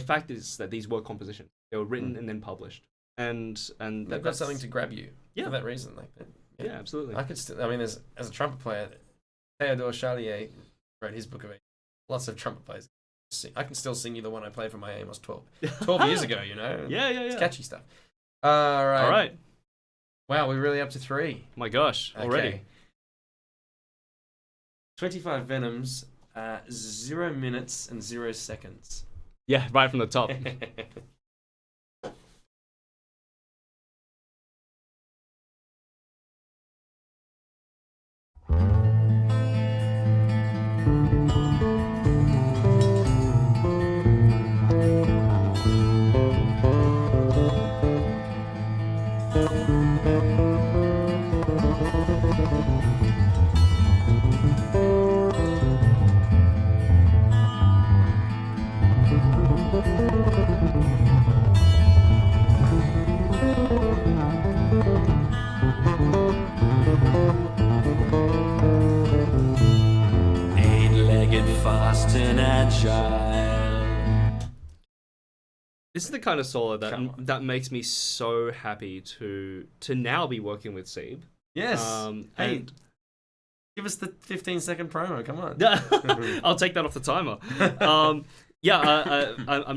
Speaker 2: fact is that these were compositions. They were written and then published. And
Speaker 1: they've got something to grab you for that reason.
Speaker 2: Yeah, absolutely.
Speaker 1: I could still, as a trumpet player, Theodore Charlier wrote his book of lots of trumpet players. I can still sing you the one I played for my Amos 12 years ago,
Speaker 2: Yeah.
Speaker 1: It's catchy stuff. All right. Wow, we're really up to 3.
Speaker 2: My gosh, already.
Speaker 1: 25 Venoms, 0 minutes and 0 seconds.
Speaker 2: Yeah, right from the top. This is the kind of solo that makes me so happy to now be working with Sebe.
Speaker 1: Yes.
Speaker 2: Hey,
Speaker 1: give us the 15-second promo. Come on.
Speaker 2: I'll take that off the timer. I'm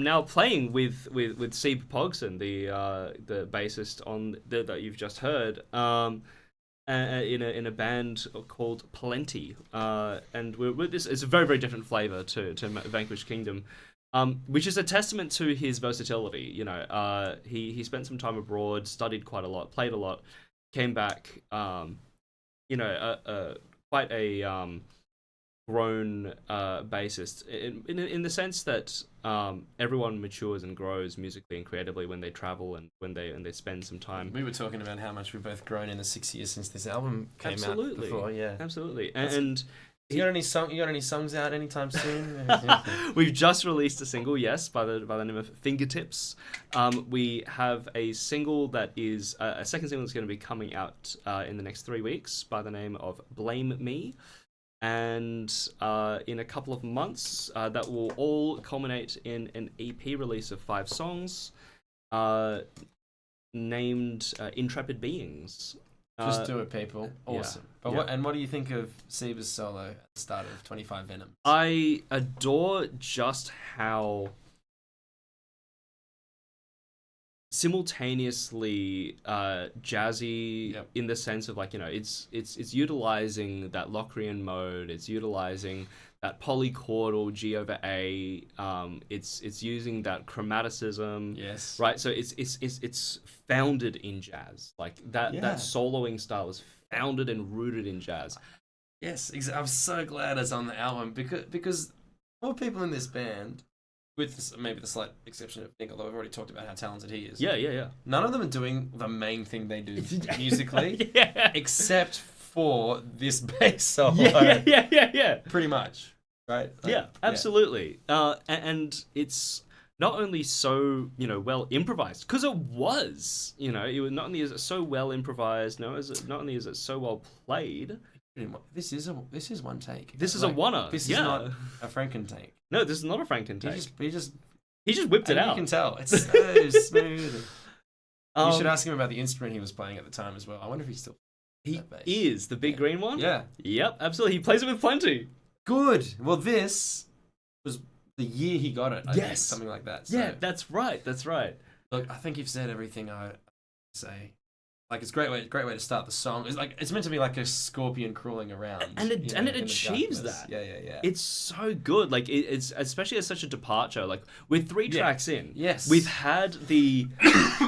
Speaker 2: now playing with Sebe Pogson, the bassist on that you've just heard. In a band called Plenty, and we're this. It's a very, very different flavor to Vanquished Kingdom, which is a testament to his versatility. He spent some time abroad, studied quite a lot, played a lot, came back. Quite a grown bassist in the sense that everyone matures and grows musically and creatively when they travel and when they spend some time.
Speaker 1: We were talking about how much we've both grown in the 6 years since this album came out before. Yeah,
Speaker 2: absolutely. And
Speaker 1: you got any songs out anytime soon?
Speaker 2: We've just released a single, yes, by the name of Fingertips. We have a single that is a second single that's going to be coming out in the next 3 weeks by the name of Blame Me. And in a couple of months, that will all culminate in an EP release of 5 songs named Intrepid Beings.
Speaker 1: Just do it, people. Awesome.
Speaker 2: Yeah,
Speaker 1: But what do you think of Seba's solo at the start of 25 Venom?
Speaker 2: I adore just how simultaneously jazzy, in the sense of, like, you know, it's utilizing that Locrian mode, it's utilizing that polychordal G over A, it's using that chromaticism,
Speaker 1: Yes.
Speaker 2: right? So it's founded in jazz, like that soloing style is founded and rooted in jazz.
Speaker 1: Yes, I'm so glad it's on the album because more people in this band, with maybe the slight exception of Nick, although I've already talked about how talented he is.
Speaker 2: Yeah.
Speaker 1: None of them are doing the main thing they do musically, except for this bass solo.
Speaker 2: Yeah.
Speaker 1: Pretty much, right? Like,
Speaker 2: Absolutely. And it's not only so, you know, well improvised, because it was, you know, it was not only is it so well improvised, not only is it so well played.
Speaker 1: This is one take.
Speaker 2: This is a one-er.
Speaker 1: This is not a Franken take.
Speaker 2: No, this is not a Franken take.
Speaker 1: He just
Speaker 2: whipped it out.
Speaker 1: You can tell. It's so smooth. You should ask him about the instrument he was playing at the time as well. I wonder if he's still
Speaker 2: He is the big green one?
Speaker 1: Yeah.
Speaker 2: Yep, absolutely. He plays it with plenty.
Speaker 1: Good. Well, this was the year he got it. I think, something like that. So,
Speaker 2: yeah, that's right.
Speaker 1: Look, I think you've said everything I say. Like, it's a great way to start the song. It's meant to be like a scorpion crawling around,
Speaker 2: and it achieves that.
Speaker 1: Yeah.
Speaker 2: It's so good. Like, it's especially as such a departure. Like, we're 3 tracks in.
Speaker 1: Yes,
Speaker 2: we've had the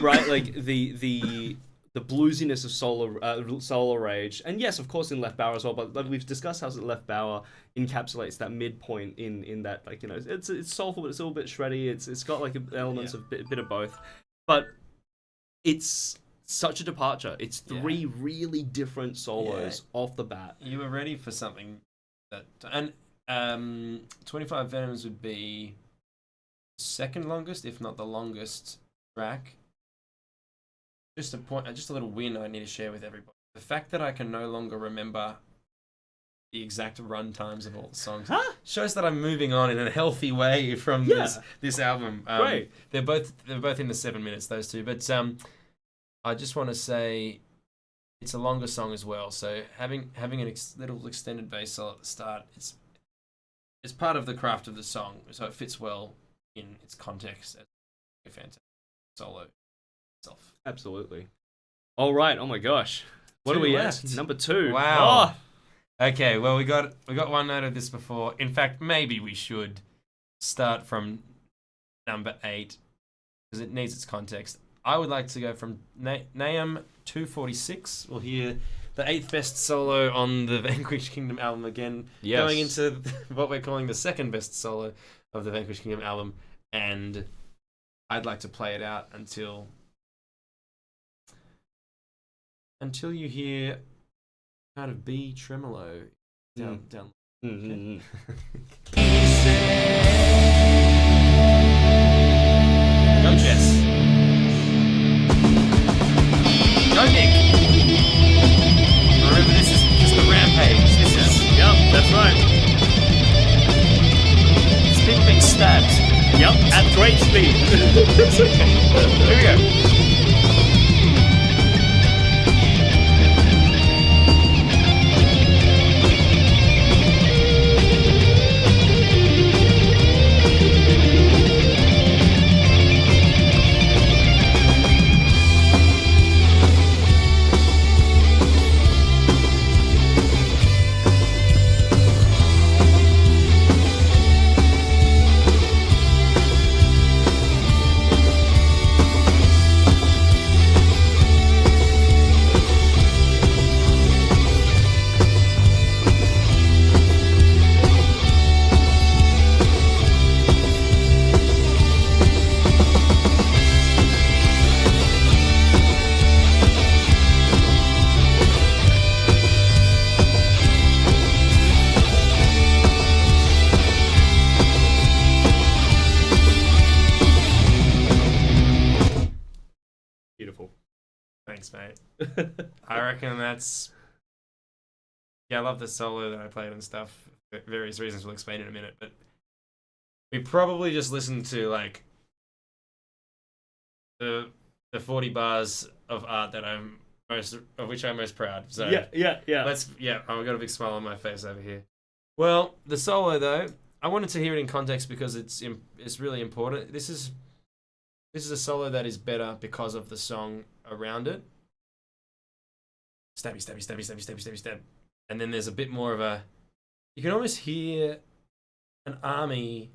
Speaker 2: right, like the bluesiness of Solar Rage, and yes, of course, in Left Bower as well. But we've discussed how Left Bower encapsulates that midpoint in that, like, you know, it's soulful, but it's a little bit shreddy. It's got like elements of a bit of both, but it's such a departure. It's 3 really different solos off the bat.
Speaker 1: You were ready for something that, and 25 Venoms would be second longest, if not the longest track. Just a little win I need to share with everybody. The fact that I can no longer remember the exact run times of all the songs shows that I'm moving on in a healthy way from this album.
Speaker 2: Great.
Speaker 1: They're both in the 7 minutes, those two, but I just want to say it's a longer song as well. So having a little extended bass solo at the start, it's part of the craft of the song. So it fits well in its context as a fantastic solo itself.
Speaker 2: Absolutely. All right. Oh my gosh. What
Speaker 1: 2
Speaker 2: are we
Speaker 1: left.
Speaker 2: at? Number 2.
Speaker 1: Wow. Oh. Okay. Well, we got one note of this before. In fact, maybe we should start from number 8 because it needs its context. I would like to go from Nahum 246. We'll hear the 8th best solo on the Vanquished Kingdom album again.
Speaker 2: Yes.
Speaker 1: Going into what we're calling the 2nd best solo of the Vanquished Kingdom album. And I'd like to play it out until you hear kind of B tremolo down.
Speaker 2: Mm-hmm.
Speaker 1: Go, Jess. Go, Nick. Remember, this is just the rampage. This is.
Speaker 2: Yep, that's right.
Speaker 1: It's people being stabbed.
Speaker 2: Yep, at great speed.
Speaker 1: Here we go. Thanks, mate. I reckon that's I love the solo that I played and stuff for various reasons we'll explain in a minute, but we probably just listened to like the 40 bars of art that of which I'm most proud. So
Speaker 2: yeah.
Speaker 1: I've got a big smile on my face over here. Well, the solo though, I wanted to hear it in context because it's really important. This is a solo that is better because of the song around it. Stabby, stabby, stabby, stabby, stabby, stabby, stab. And then there's a bit more of a... You can almost hear an army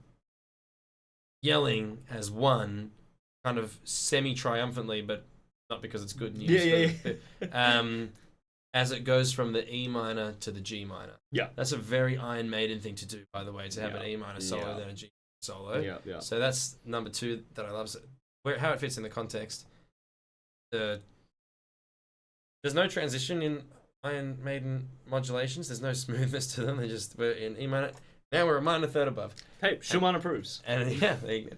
Speaker 1: yelling as one, kind of semi-triumphantly, but not because it's good news.
Speaker 2: Yeah.
Speaker 1: As it goes from the E minor to the G minor.
Speaker 2: Yeah.
Speaker 1: That's a very Iron Maiden thing to do, by the way, to have an E minor solo than a G solo.
Speaker 2: Yeah.
Speaker 1: So that's number 2 that I love. How it fits in the context. There's no transition in Iron Maiden modulations. There's no smoothness to them. We're in E minor. Now we're a minor third above.
Speaker 2: Hey, Schumann approves.
Speaker 1: And yeah, there you go.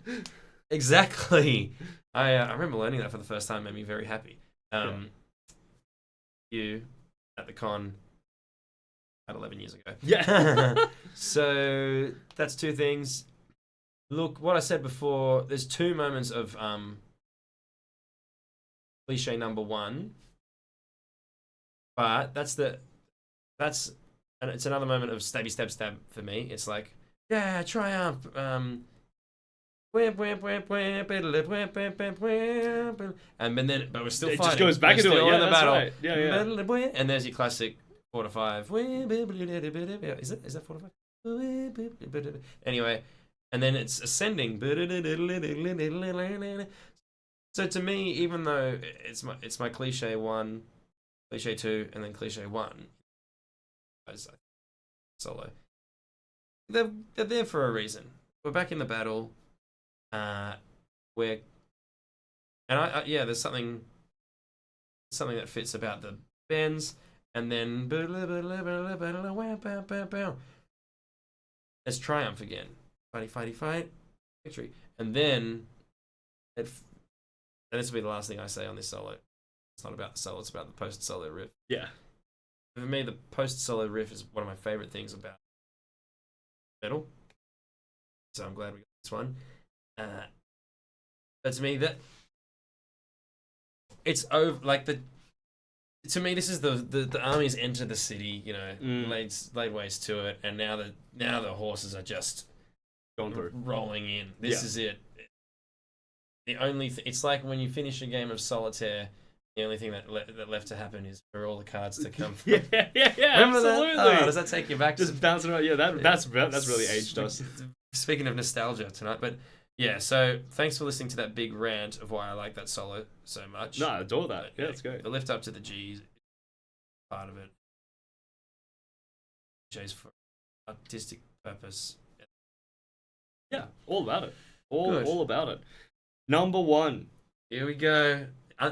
Speaker 1: Exactly. I remember learning that for the first time. Made me very happy. You at the con about 11 years ago.
Speaker 2: Yeah.
Speaker 1: So that's 2 things. Look, what I said before, there's 2 moments of cliche number 1. But and it's another moment of stabby stab stab for me. It's like, yeah, triumph. And then but we're still
Speaker 2: it
Speaker 1: fighting.
Speaker 2: just goes back
Speaker 1: we're
Speaker 2: into it.
Speaker 1: still
Speaker 2: Yeah,
Speaker 1: in the
Speaker 2: that's
Speaker 1: battle.
Speaker 2: right. Yeah.
Speaker 1: And there's your classic 4 to 5. Is that 4 to 5? Anyway, and then it's ascending. So to me, even though it's my cliche 1, cliche 2, and then cliche 1, solo, they're there for a reason. We're back in the battle. There's something that fits about the bends, and then there's triumph again, fight, victory, and then and this will be the last thing I say on this solo. It's not about the solo; it's about the post solo riff.
Speaker 2: Yeah.
Speaker 1: For me, the post solo riff is one of my favorite things about metal. So I'm glad we got this one. But to me, that it's over. Like to me, this is the armies enter the city. You know, laid waste to it, and now the horses are just
Speaker 2: going through,
Speaker 1: rolling in. This is it. The only it's like when you finish a game of solitaire. The only thing that left to happen is for all the cards to come.
Speaker 2: yeah,
Speaker 1: Remember
Speaker 2: absolutely.
Speaker 1: That? Oh, does that take you back?
Speaker 2: Just bouncing around. Yeah, that's really aged us.
Speaker 1: Speaking of nostalgia tonight, but yeah. So thanks for listening to that big rant of why I like that solo so much.
Speaker 2: No, I adore that. Yeah, it's great.
Speaker 1: The lift up to the G's part of it. J's for artistic purpose.
Speaker 2: Yeah, all about it. All about it. Number 1.
Speaker 1: Here we go.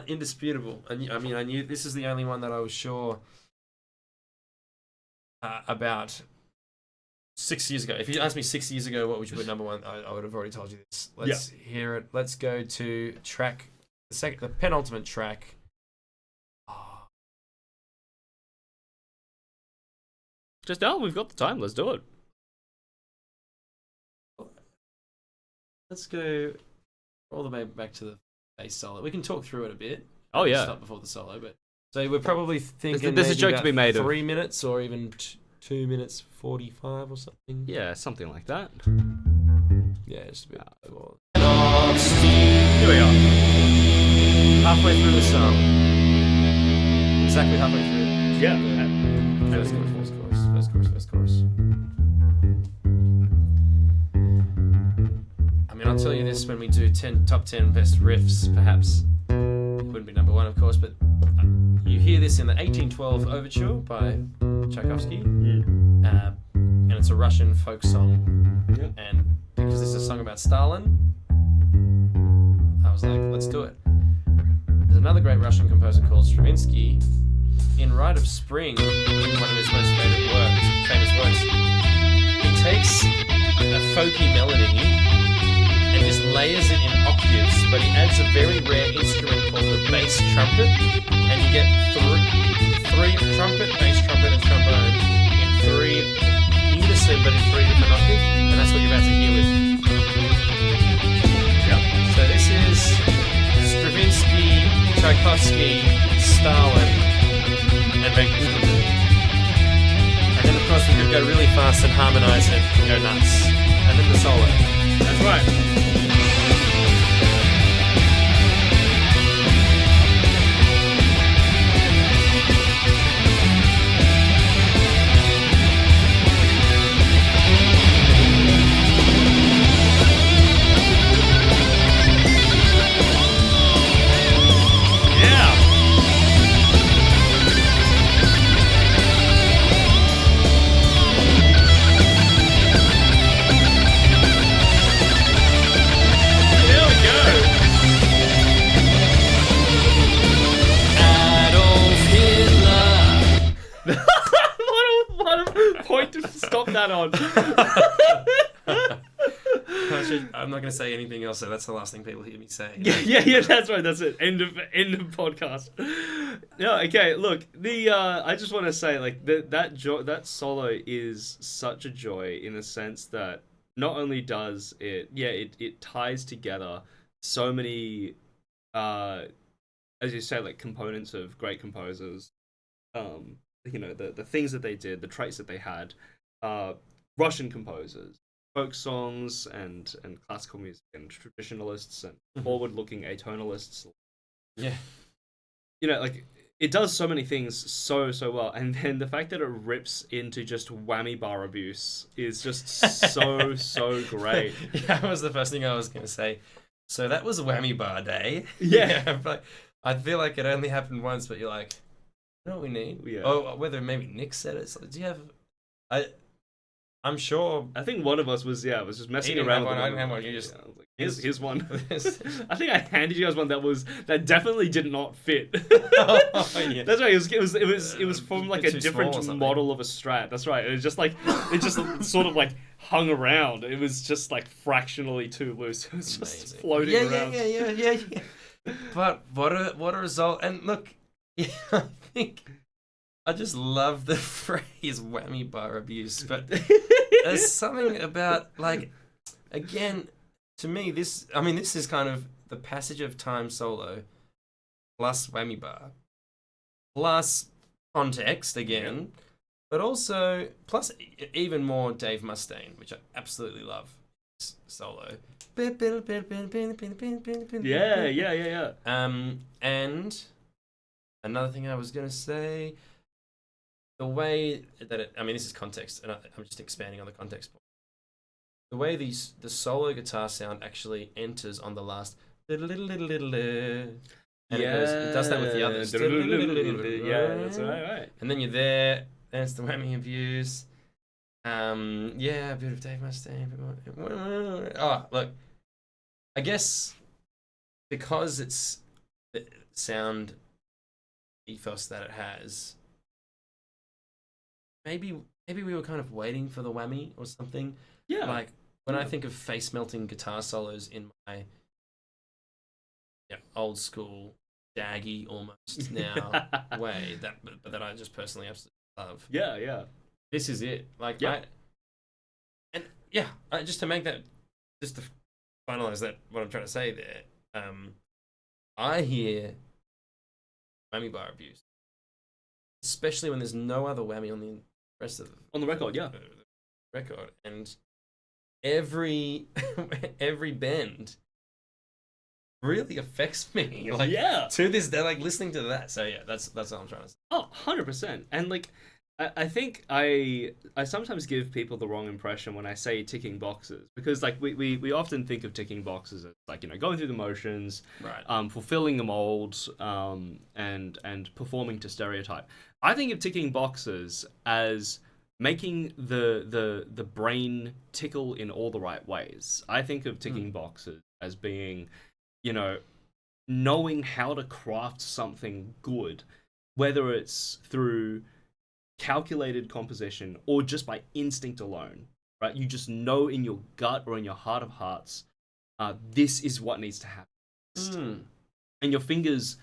Speaker 1: Indisputable. I knew this is the only one that I was sure about 6 years ago. If you asked me 6 years ago what would you put number 1, I would have already told you this. Let's hear it. Let's go to the penultimate track.
Speaker 2: Just now, we've got the time. Let's do it.
Speaker 1: Let's go all the way back to the bass solo. We can talk through it a bit.
Speaker 2: Oh yeah.
Speaker 1: Stop before the solo, but so we're probably thinking
Speaker 2: there's a joke to be made
Speaker 1: 3 minutes or even 2 minutes 45 or something.
Speaker 2: Yeah, something like that.
Speaker 1: Yeah, just a bit.
Speaker 2: Here we are.
Speaker 1: Halfway through the song. Exactly halfway through.
Speaker 2: Yeah.
Speaker 1: First chorus. I mean, I'll tell you this when we do top 10 best riffs, perhaps it wouldn't be number 1, of course, but you hear this in the 1812 Overture by Tchaikovsky, and it's a Russian folk song, and because this is a song about Stalin, I was like, let's do it. There's another great Russian composer called Stravinsky. In Rite of Spring, one of his most famous works, he takes a folky melody and just layers it in octaves, but he adds a very rare instrument called the bass trumpet, and you get three trumpet, bass trumpet, and trombone three unison, but in three different octaves, and that's what you're about to hear with.
Speaker 2: Yeah.
Speaker 1: So this is Stravinsky, Tchaikovsky, Stalin, and Vanquished Kingdom. And then of course we could go really fast and harmonise it and go nuts. And then the solo.
Speaker 2: That's right. Stop that on.
Speaker 1: I'm not going to say anything else, so that's the last thing people hear me say.
Speaker 2: Yeah, that's right. That's it. End of podcast. Yeah, okay. Look, I just want to say, like, that solo is such a joy in the sense that not only does it ties together so many, as you say, like, components of great composers. The things that they did, the traits that they had. Russian composers, folk songs, and classical music, and traditionalists, and forward-looking atonalists.
Speaker 1: Yeah,
Speaker 2: like, it does so many things so well, and then the fact that it rips into just whammy bar abuse is just so great.
Speaker 1: Yeah, that was the first thing I was going to say. So that was whammy bar day.
Speaker 2: Yeah.
Speaker 1: But I feel like it only happened once, but you're like, you know what we need?
Speaker 2: Yeah.
Speaker 1: Oh, whether maybe Nick said it. So, do you have? I'm sure.
Speaker 2: I think one of us was just messing around with
Speaker 1: one.
Speaker 2: it.
Speaker 1: I didn't have one. You just
Speaker 2: like, here's one. I think I handed you guys one that definitely did not fit.
Speaker 1: Oh, yeah.
Speaker 2: That's right. It was from like a different model of a Strat. That's right. It was just like it just sort of like hung around. It was just like fractionally too loose. It was just floating around.
Speaker 1: Yeah. But what a result! And look, I think. I just love the phrase whammy bar abuse, but there's something about, like, again, to me, this is kind of the passage of time solo plus whammy bar plus context again, but also plus even more Dave Mustaine, which I absolutely love. Solo.
Speaker 2: Yeah.
Speaker 1: And another thing I was gonna say. The way that this is context, and I'm just expanding on the context point. The way the solo guitar sound actually enters on the last and it does that with the others.
Speaker 2: Yeah, that's right.
Speaker 1: And then you're there, and it's the whammy abuse. A bit of Dave Mustaine. Oh, look, I guess because it's the sound ethos that it has. Maybe we were kind of waiting for the whammy or something.
Speaker 2: Yeah.
Speaker 1: Like when I think of face melting guitar solos in my old school daggy almost now way that I just personally absolutely love.
Speaker 2: Yeah.
Speaker 1: This is it. Like just to make that, just to finalize that, what I'm trying to say there. I hear whammy bar abuse, especially when there's no other whammy on the rest of
Speaker 2: on the record,
Speaker 1: and every bend really affects me. Like, to this day, like listening to that. So yeah, that's what I'm trying to say.
Speaker 2: Oh, 100%. And like, I think I sometimes give people the wrong impression when I say ticking boxes, because like we often think of ticking boxes as like, going through the motions,
Speaker 1: right?
Speaker 2: Fulfilling the molds, and performing to stereotype. I think of ticking boxes as making the brain tickle in all the right ways. I think of ticking boxes as being, knowing how to craft something good, whether it's through calculated composition or just by instinct alone, right? You just know in your gut or in your heart of hearts, this is what needs to happen. And your fingers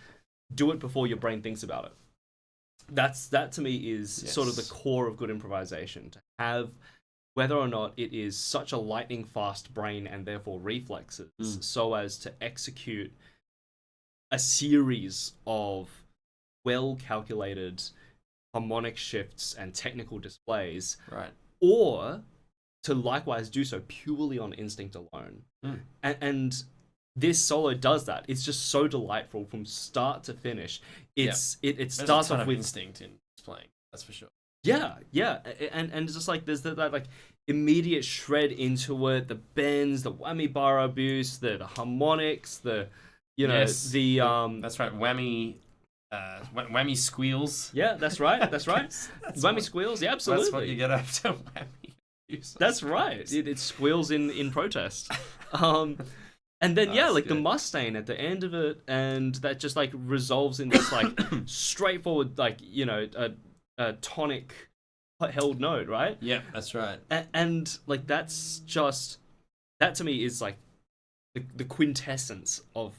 Speaker 2: do it before your brain thinks about it. that to me is sort of the
Speaker 1: Yes.
Speaker 2: core of good improvisation. To have, whether or not it is such a lightning fast brain and therefore reflexes, so as to execute a series of well calculated harmonic shifts and technical displays,
Speaker 1: Right.
Speaker 2: or to likewise do so purely on instinct alone. And this solo does that. It's just so delightful from start to finish. It
Speaker 1: There's
Speaker 2: starts
Speaker 1: a ton
Speaker 2: off
Speaker 1: of
Speaker 2: with
Speaker 1: instinct in playing. That's for sure.
Speaker 2: yeah, and it's just like there's that like immediate shred into it, the bends, the whammy bar abuse, the harmonics, the
Speaker 1: Yes.
Speaker 2: the
Speaker 1: That's right. Whammy squeals.
Speaker 2: yeah, that's right, that's right.
Speaker 1: That's
Speaker 2: Whammy
Speaker 1: what-
Speaker 2: squeals, yeah, absolutely.
Speaker 1: That's what you get after whammy. abuse.
Speaker 2: That's right. It squeals in protest. And then
Speaker 1: That's
Speaker 2: like the
Speaker 1: good.
Speaker 2: Mustaine at the end of it, and that just like resolves in this like straightforward like a tonic held note, right?
Speaker 1: Yeah, that's right.
Speaker 2: And like that's just that to me is like the quintessence of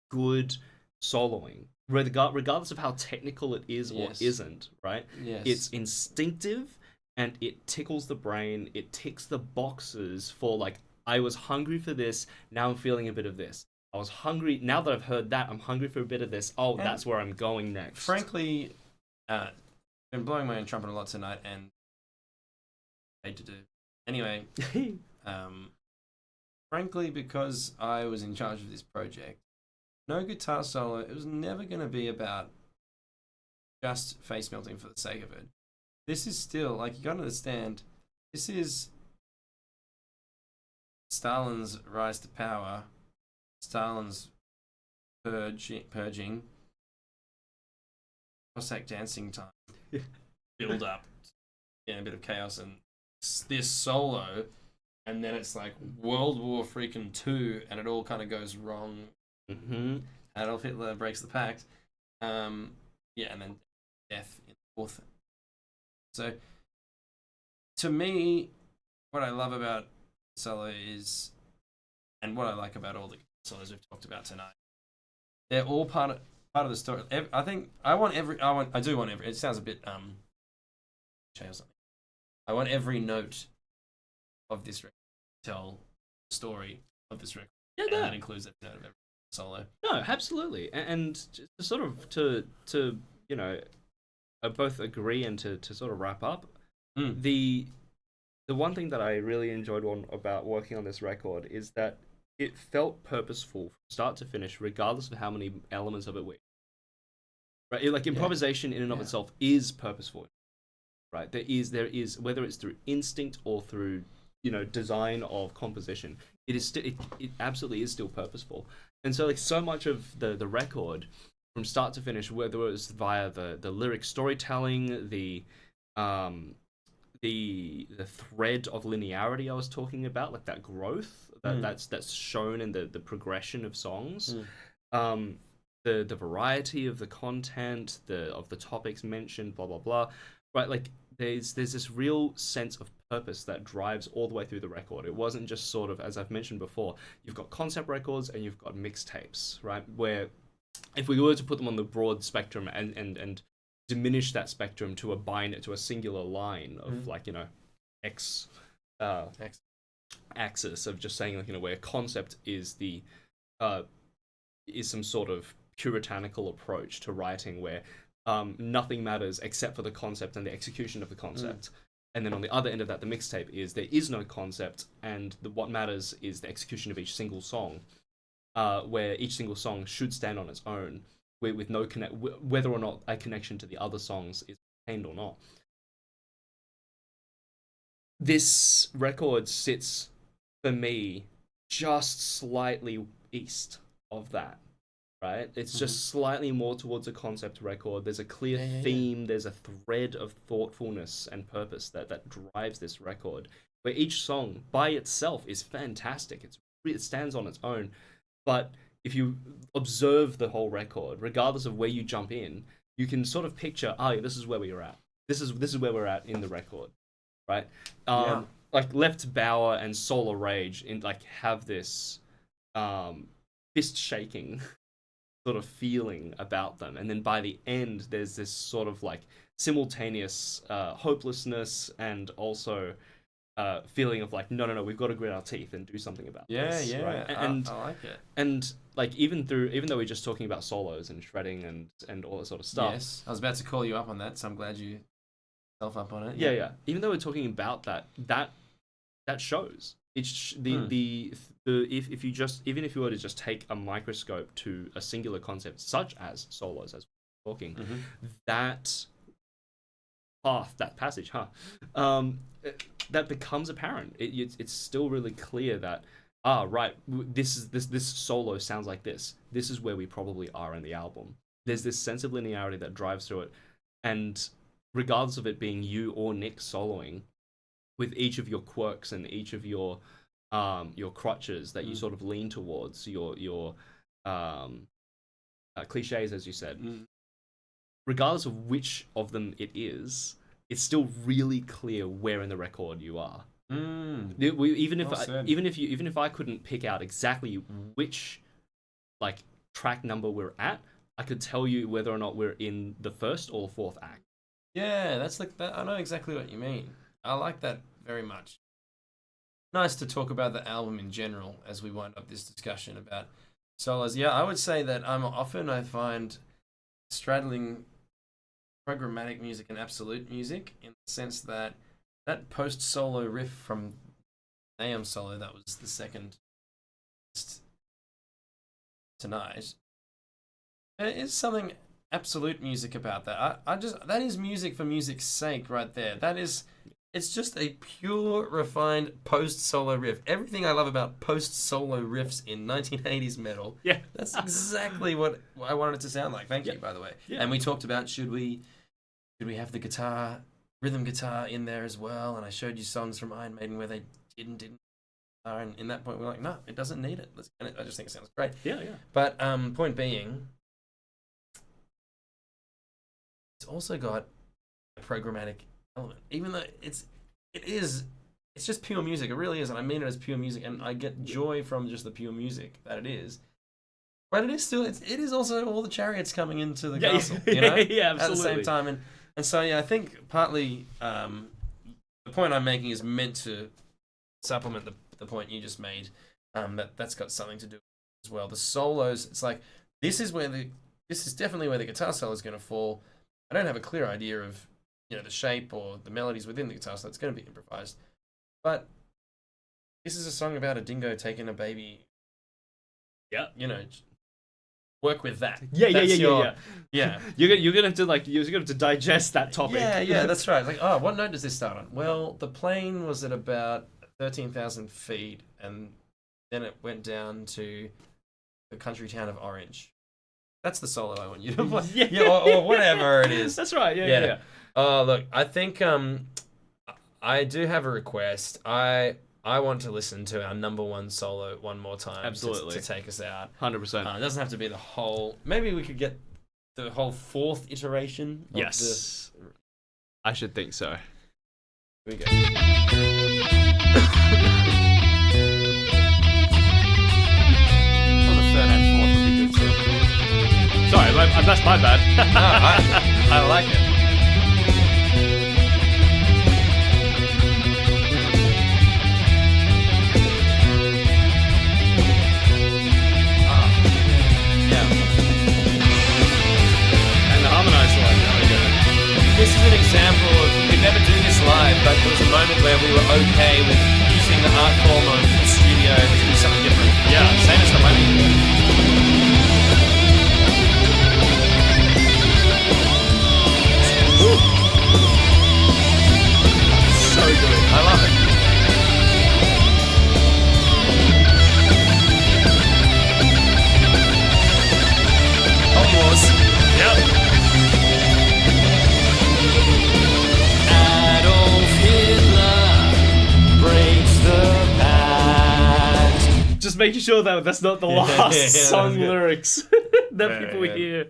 Speaker 2: good soloing, regardless of how technical it is or
Speaker 1: Yes.
Speaker 2: isn't, right?
Speaker 1: Yes.
Speaker 2: It's instinctive and it tickles the brain. It ticks the boxes for like, I was hungry for this. Now I'm feeling a bit of this. I was hungry. Now that I've heard that, I'm hungry for a bit of this. Oh,
Speaker 1: And
Speaker 2: that's where I'm going next.
Speaker 1: frankly, been blowing my own trumpet a lot tonight, and hate to do. Anyway, frankly, because I was in charge of this project, no guitar solo. It was never going to be about just face melting for the sake of it. This is still like you got to understand. This is Stalin's rise to power, Stalin's purging, Cossack dancing time, build up, a bit of chaos, and this solo, and then it's like World War freaking 2, and it all kind of goes wrong.
Speaker 2: Mm-hmm.
Speaker 1: Adolf Hitler breaks the pact, and then death in the fourth. So, to me, what I love about solo is, and what I like about all the solos we've talked about tonight, they're all part of the story. I think I do want every. It sounds a bit cliche or something. I want every note of this record to tell the story of this record,
Speaker 2: Yeah,
Speaker 1: and that includes every note of every solo.
Speaker 2: No, absolutely, and to sort of to both agree and to sort of wrap up. The one thing that I really enjoyed about working on this record is that it felt purposeful from start to finish, regardless of how many elements of it were. Right, like improvisation in and of itself is purposeful. Right, there is whether it's through instinct or through design of composition, it absolutely is still purposeful. And so like so much of the record from start to finish, whether it was via the lyric storytelling, the thread of linearity I was talking about, like that growth that's shown in the progression of songs, the variety of the content, of the topics mentioned, blah blah blah, right? Like there's this real sense of purpose that drives all the way through the record. It wasn't just sort of, as I've mentioned before, you've got concept records and you've got mixtapes, right? Where if we were to put them on the broad spectrum and diminish that spectrum to bind it to a singular line of X axis of just saying where concept is is some sort of puritanical approach to writing where nothing matters except for the concept and the execution of the concept. And then on the other end of that, the mixtape is there is no concept, and what matters is the execution of each single song, where each single song should stand on its own, with no whether or not a connection to the other songs is maintained or not. This record sits, for me, just slightly east of that. Right? It's just slightly more towards a concept record. There's a clear theme. There's a thread of thoughtfulness and purpose that drives this record, where each song by itself is fantastic. It stands on its own. But if you observe the whole record, regardless of where you jump in, you can sort of picture, this is where we are at. This is where we're at in the record, right? Like Left Bower and Solar Rage have this fist shaking sort of feeling about them, and then by the end there's this sort of like simultaneous hopelessness and also feeling of like no, we've got to grit our teeth and do something about this. Right? And
Speaker 1: I like it.
Speaker 2: and like even though we're just talking about solos and shredding and all that sort of stuff.
Speaker 1: Yes, I was about to call you up on that, so I'm glad you self up on it.
Speaker 2: Yeah. Even though we're talking about that shows. It's if you just, even if you were to just take a microscope to a singular concept such as solos, as we're talking, that path, that passage, that becomes apparent. It's still really clear that right, this solo sounds like this. This is where we probably are in the album. There's this sense of linearity that drives through it, and regardless of it being you or Nick soloing, with each of your quirks and each of your crutches that you sort of lean towards, your cliches, as you said, regardless of which of them it is, it's still really clear where in the record you are. Even if I couldn't pick out exactly which like track number we're at, I could tell you whether or not we're in the first or fourth act.
Speaker 1: Yeah, that's like that. I know exactly what you mean. I like that very much. Nice to talk about the album in general as we wind up this discussion about solos. Yeah, I would say that I find straddling programmatic music and absolute music, in the sense that post solo riff from AM solo, that was the second tonight, there is something absolute music about that. I just, that is music for music's sake right there. It's just a pure, refined post-solo riff. Everything I love about post-solo riffs in 1980s metal,
Speaker 2: yeah,
Speaker 1: that's exactly what I wanted it to sound like. Thank you, by the way. Yeah. And we talked about should we have the rhythm guitar in there as well? And I showed you songs from Iron Maiden where they didn't. And in that point, we're like, no, it doesn't need it. I just think it sounds great.
Speaker 2: Yeah.
Speaker 1: But point being, it's also got a programmatic element, even though it's just pure music. It really is, and I mean it as pure music, and I get joy from just the pure music that it is. But it is still, it is also all the chariots coming into the castle, you know?
Speaker 2: Yeah, absolutely.
Speaker 1: At the same time, and so yeah, I think partly the point I'm making is meant to supplement the point you just made. That's got something to do as well. The solos, it's like this is definitely where the guitar solo is going to fall. I don't have a clear idea of, you know, the shape or the melodies within the guitar, so it's going to be improvised. But this is a song about a dingo taking a baby.
Speaker 2: Yeah,
Speaker 1: you know, work with that.
Speaker 2: Yeah. You're gonna have to digest that topic.
Speaker 1: Yeah, that's right. Like, oh, what note does this start on? Well, the plane was at about 13,000 feet, and then it went down to the country town of Orange. That's the solo I want you to play. Or whatever it is.
Speaker 2: That's right. Yeah.
Speaker 1: Oh, look, I think I do have a request. I want to listen to our number one solo one more time.
Speaker 2: Absolutely.
Speaker 1: To take us out.
Speaker 2: 100%.
Speaker 1: It doesn't have to be the whole. Maybe we could get the whole fourth iteration.
Speaker 2: Yes. I should think so.
Speaker 1: Here we go. The third and fourth would be good too.
Speaker 2: Sorry, that's my bad.
Speaker 1: No, I like it. This is an example of, we could never do this live, but there was a moment where we were okay with using the hardcore mode in the studio to do something different.
Speaker 2: Yeah,
Speaker 1: same as the money. So good. I love it. Holy Wars.
Speaker 2: Yep. Just making sure that that's not the last song lyrics that people hear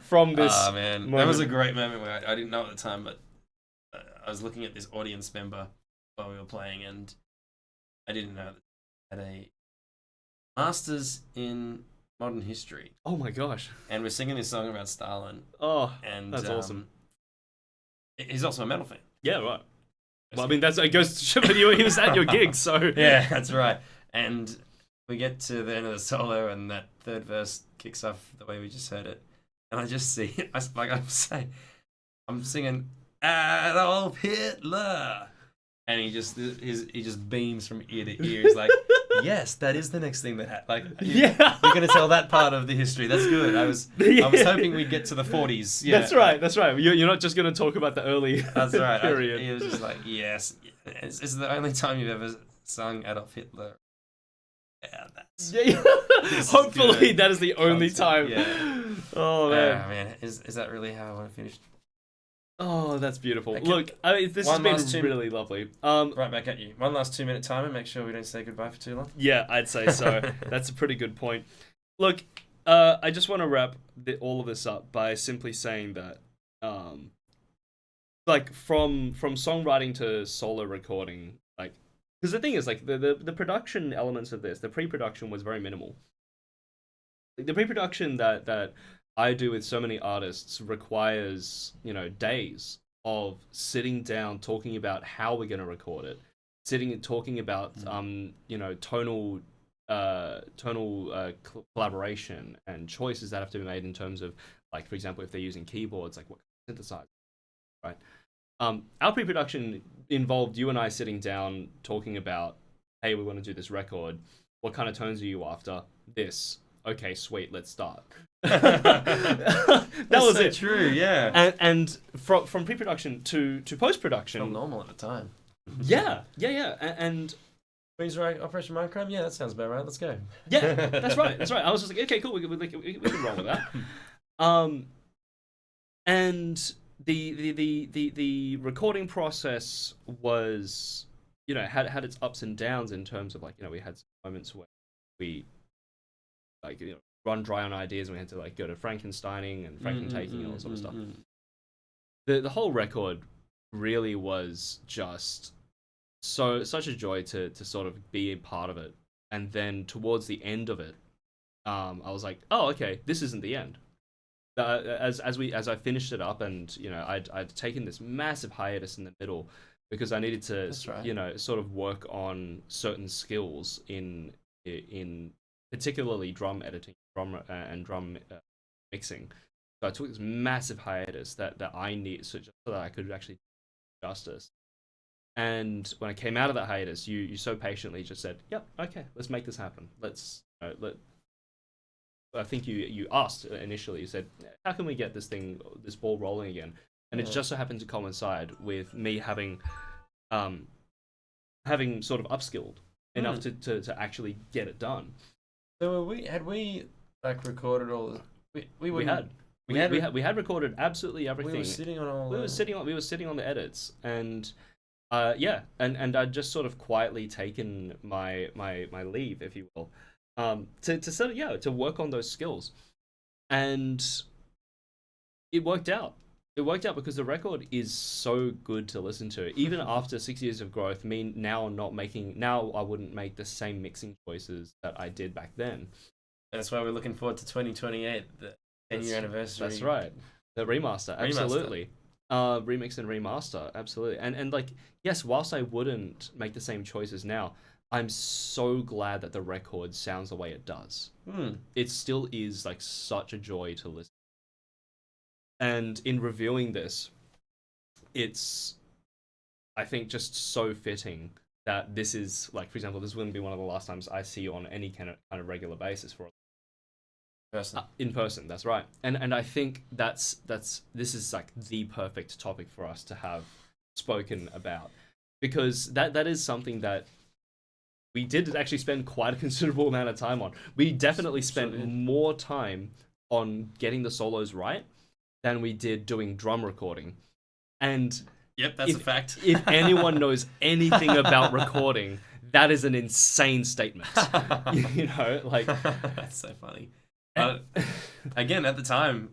Speaker 2: from this.
Speaker 1: Oh man, moment. That was a great moment where I didn't know at the time, but I was looking at this audience member while we were playing, and I didn't know that had a master's in modern history,
Speaker 2: Oh my gosh.
Speaker 1: and we're singing this song about Stalin.
Speaker 2: Oh,
Speaker 1: And
Speaker 2: that's awesome.
Speaker 1: He's also a metal fan.
Speaker 2: Yeah, right. Well, I mean, it goes to show that he was at your gig, so
Speaker 1: Yeah, that's right. And we get to the end of the solo, and that third verse kicks off the way we just heard it, and I just see it. I'm singing Adolf Hitler, and he just beams from ear to ear. He's like, yes, that is the next thing that
Speaker 2: Yeah.
Speaker 1: you're gonna tell that part of the history. That's good. I was hoping we'd get to the 40s. Yeah,
Speaker 2: That's right. You're not just going to talk about the early
Speaker 1: That's right.
Speaker 2: period.
Speaker 1: He was just like, yes, this is the only time you've ever sung Adolf Hitler. Yeah, that's. This is
Speaker 2: Hopefully,
Speaker 1: good
Speaker 2: that is the only
Speaker 1: concept,
Speaker 2: time.
Speaker 1: yeah.
Speaker 2: Oh man.
Speaker 1: Man, is that really how I want to finish?
Speaker 2: Oh, that's beautiful.
Speaker 1: Okay.
Speaker 2: Look, this has been really lovely.
Speaker 1: Right back at you. One last 2-minute timer. Make sure we don't say goodbye for too long.
Speaker 2: Yeah, I'd say so. That's a pretty good point. Look, I just want to wrap all of this up by simply saying that, like from songwriting to solo recording, like, because the thing is, like, the production elements of this, the pre-production was very minimal. The pre-production that I do with so many artists requires, days of sitting down, talking about how we're going to record it, sitting and talking about, tonal collaboration and choices that have to be made in terms of, like, for example, if they're using keyboards, like what kind of synthesizer, right? Our pre-production involved you and I sitting down talking about, hey, we want to do this record. What kind of tones are you after? This. Okay, sweet, let's start. That was
Speaker 1: so
Speaker 2: it.
Speaker 1: True, yeah.
Speaker 2: And from pre-production to post-production.
Speaker 1: Felt normal at the time.
Speaker 2: Yeah. And
Speaker 1: Freeze right, Operation Minecraft? Yeah, that sounds about right. Let's go.
Speaker 2: yeah, that's right. I was just like, okay, cool, we can roll with that. And the recording process was, had its ups and downs in terms of, like, we had some moments where we, like, run dry on ideas, and we had to, like, go to Frankensteining and Frankentaking and all that sort of stuff. The whole record really was just such a joy to sort of be a part of it. And then towards the end of it, I was like, oh, okay, this isn't the end. As I finished it up, and I'd taken this massive hiatus in the middle because I needed to sort of work on certain skills in particularly drum editing, drum mixing. So I took this massive hiatus that I need so that I could actually do justice. And when I came out of that hiatus, you so patiently just said, "Yep, okay, let's make this happen. Let's I think you asked initially. You said, "How can we get this ball rolling again?" And it just so happened to coincide with me having sort of upskilled enough to actually get it done.
Speaker 1: So had we like recorded all? We
Speaker 2: had recorded absolutely everything.
Speaker 1: We were sitting on all.
Speaker 2: We were sitting on the edits, and and I'd just sort of quietly taken my leave, if you will, to sort of to work on those skills, and it worked out. It worked out because the record is so good to listen to. Even after 6 years of growth, now I wouldn't make the same mixing choices that I did back then.
Speaker 1: That's why we're looking forward to 2028, the 10-year anniversary.
Speaker 2: That's right. The remaster, absolutely. Remix and remaster, absolutely. And like, yes, whilst I wouldn't make the same choices now, I'm so glad that the record sounds the way it does. It still is like such a joy to listen. And in reviewing this, it's, I think, just so fitting that this is, like, for example, this wouldn't be one of the last times I see you on any kind of regular basis for in person. That's right. And I think this is like the perfect topic for us to have spoken about, because that is something that we did actually spend quite a considerable amount of time on. We definitely spent more time on getting the solos right than we did doing drum recording. And
Speaker 1: yep, that's a fact.
Speaker 2: If anyone knows anything about recording, that is an insane statement. Like,
Speaker 1: that's so funny. Again, at the time,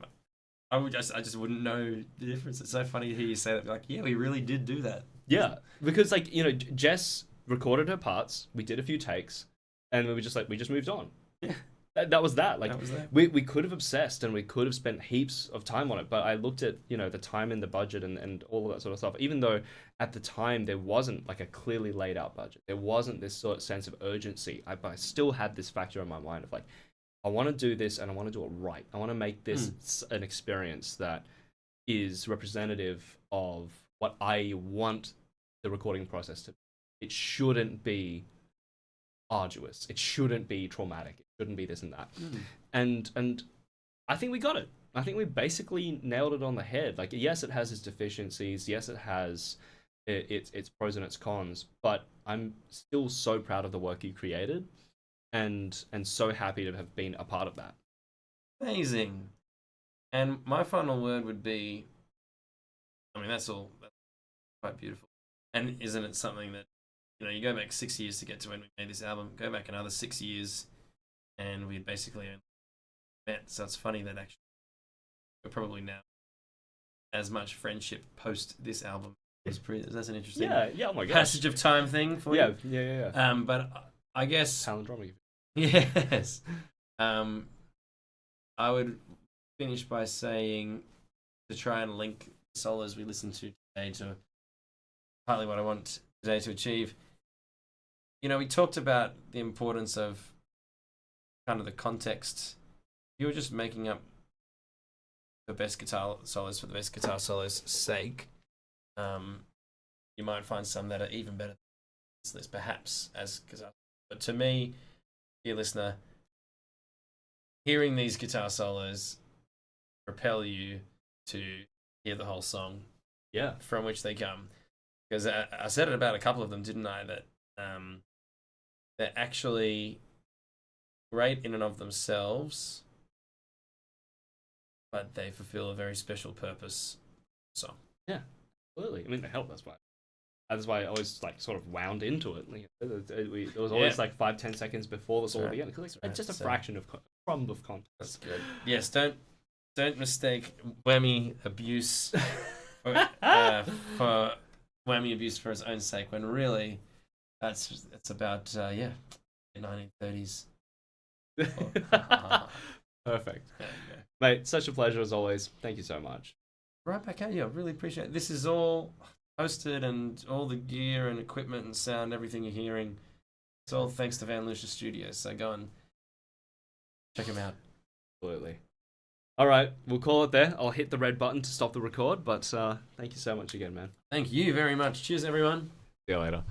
Speaker 1: I just wouldn't know the difference. It's so funny to hear you say that. Like, yeah, we really did do that.
Speaker 2: Yeah, because, like, Jess recorded her parts. We did a few takes, and we just moved on.
Speaker 1: Yeah.
Speaker 2: that was that. Like
Speaker 1: That was that.
Speaker 2: we could have obsessed and we could have spent heaps of time on it, but I looked at, you know, the time and the budget and all of that sort of stuff. Even though at the time there wasn't like a clearly laid out budget, there wasn't this sort of sense of urgency. I still had this factor in my mind of like, I want to do this and I want to do it right. I want to make this an experience that is representative of what I want the recording process to be. It shouldn't be arduous. It shouldn't be traumatic. It shouldn't be this and that. And I think we got it. I think we basically nailed it on the head. Like, yes, it has its deficiencies. Yes, it has its pros and its cons. But I'm still so proud of the work you created, and so happy to have been a part of that.
Speaker 1: Amazing. And my final word would be, I mean, that's quite beautiful. And isn't it something that, you know, you go back 6 years to get to when we made this album, go back another 6 years, and we basically only met. So it's funny that actually we're probably now as much friendship post this album. That's an interesting
Speaker 2: Oh my gosh.
Speaker 1: passage of time thing for you.
Speaker 2: Yeah.
Speaker 1: But I guess
Speaker 2: Palindromic.
Speaker 1: yes. I would finish by saying, to try and link the solos we listened to today to partly what I want today to achieve. You know, we talked about the importance of kind of the context. You were just making up the best guitar solos for the best guitar solos' sake. You might find some that are even better than this list, perhaps, as guitar. But to me, dear listener, hearing these guitar solos propel you to hear the whole song, from which they come. Because I said it about a couple of them, didn't I? That they're actually great in and of themselves, but they fulfill a very special purpose. So
Speaker 2: Yeah, absolutely. I mean, they help. That's why I always like sort of wound into it. Like, it was always like 5-10 seconds before the song began. Because it's just a fraction of crumb of context.
Speaker 1: That's good. Yes, don't mistake whammy abuse for whammy abuse for its own sake. When really, it's about 1930s.
Speaker 2: Perfect,
Speaker 1: There you go.
Speaker 2: mate. Such a pleasure as always. Thank you so much.
Speaker 1: Right back at you. I really appreciate it. This is all hosted, and all the gear and equipment and sound, everything you're hearing, it's all thanks to Leucia Studios. So go and check them out.
Speaker 2: Absolutely. All right, we'll call it there. I'll hit the red button to stop the record, but thank you so much again, man.
Speaker 1: Thank you very much. Cheers, everyone.
Speaker 2: See you later.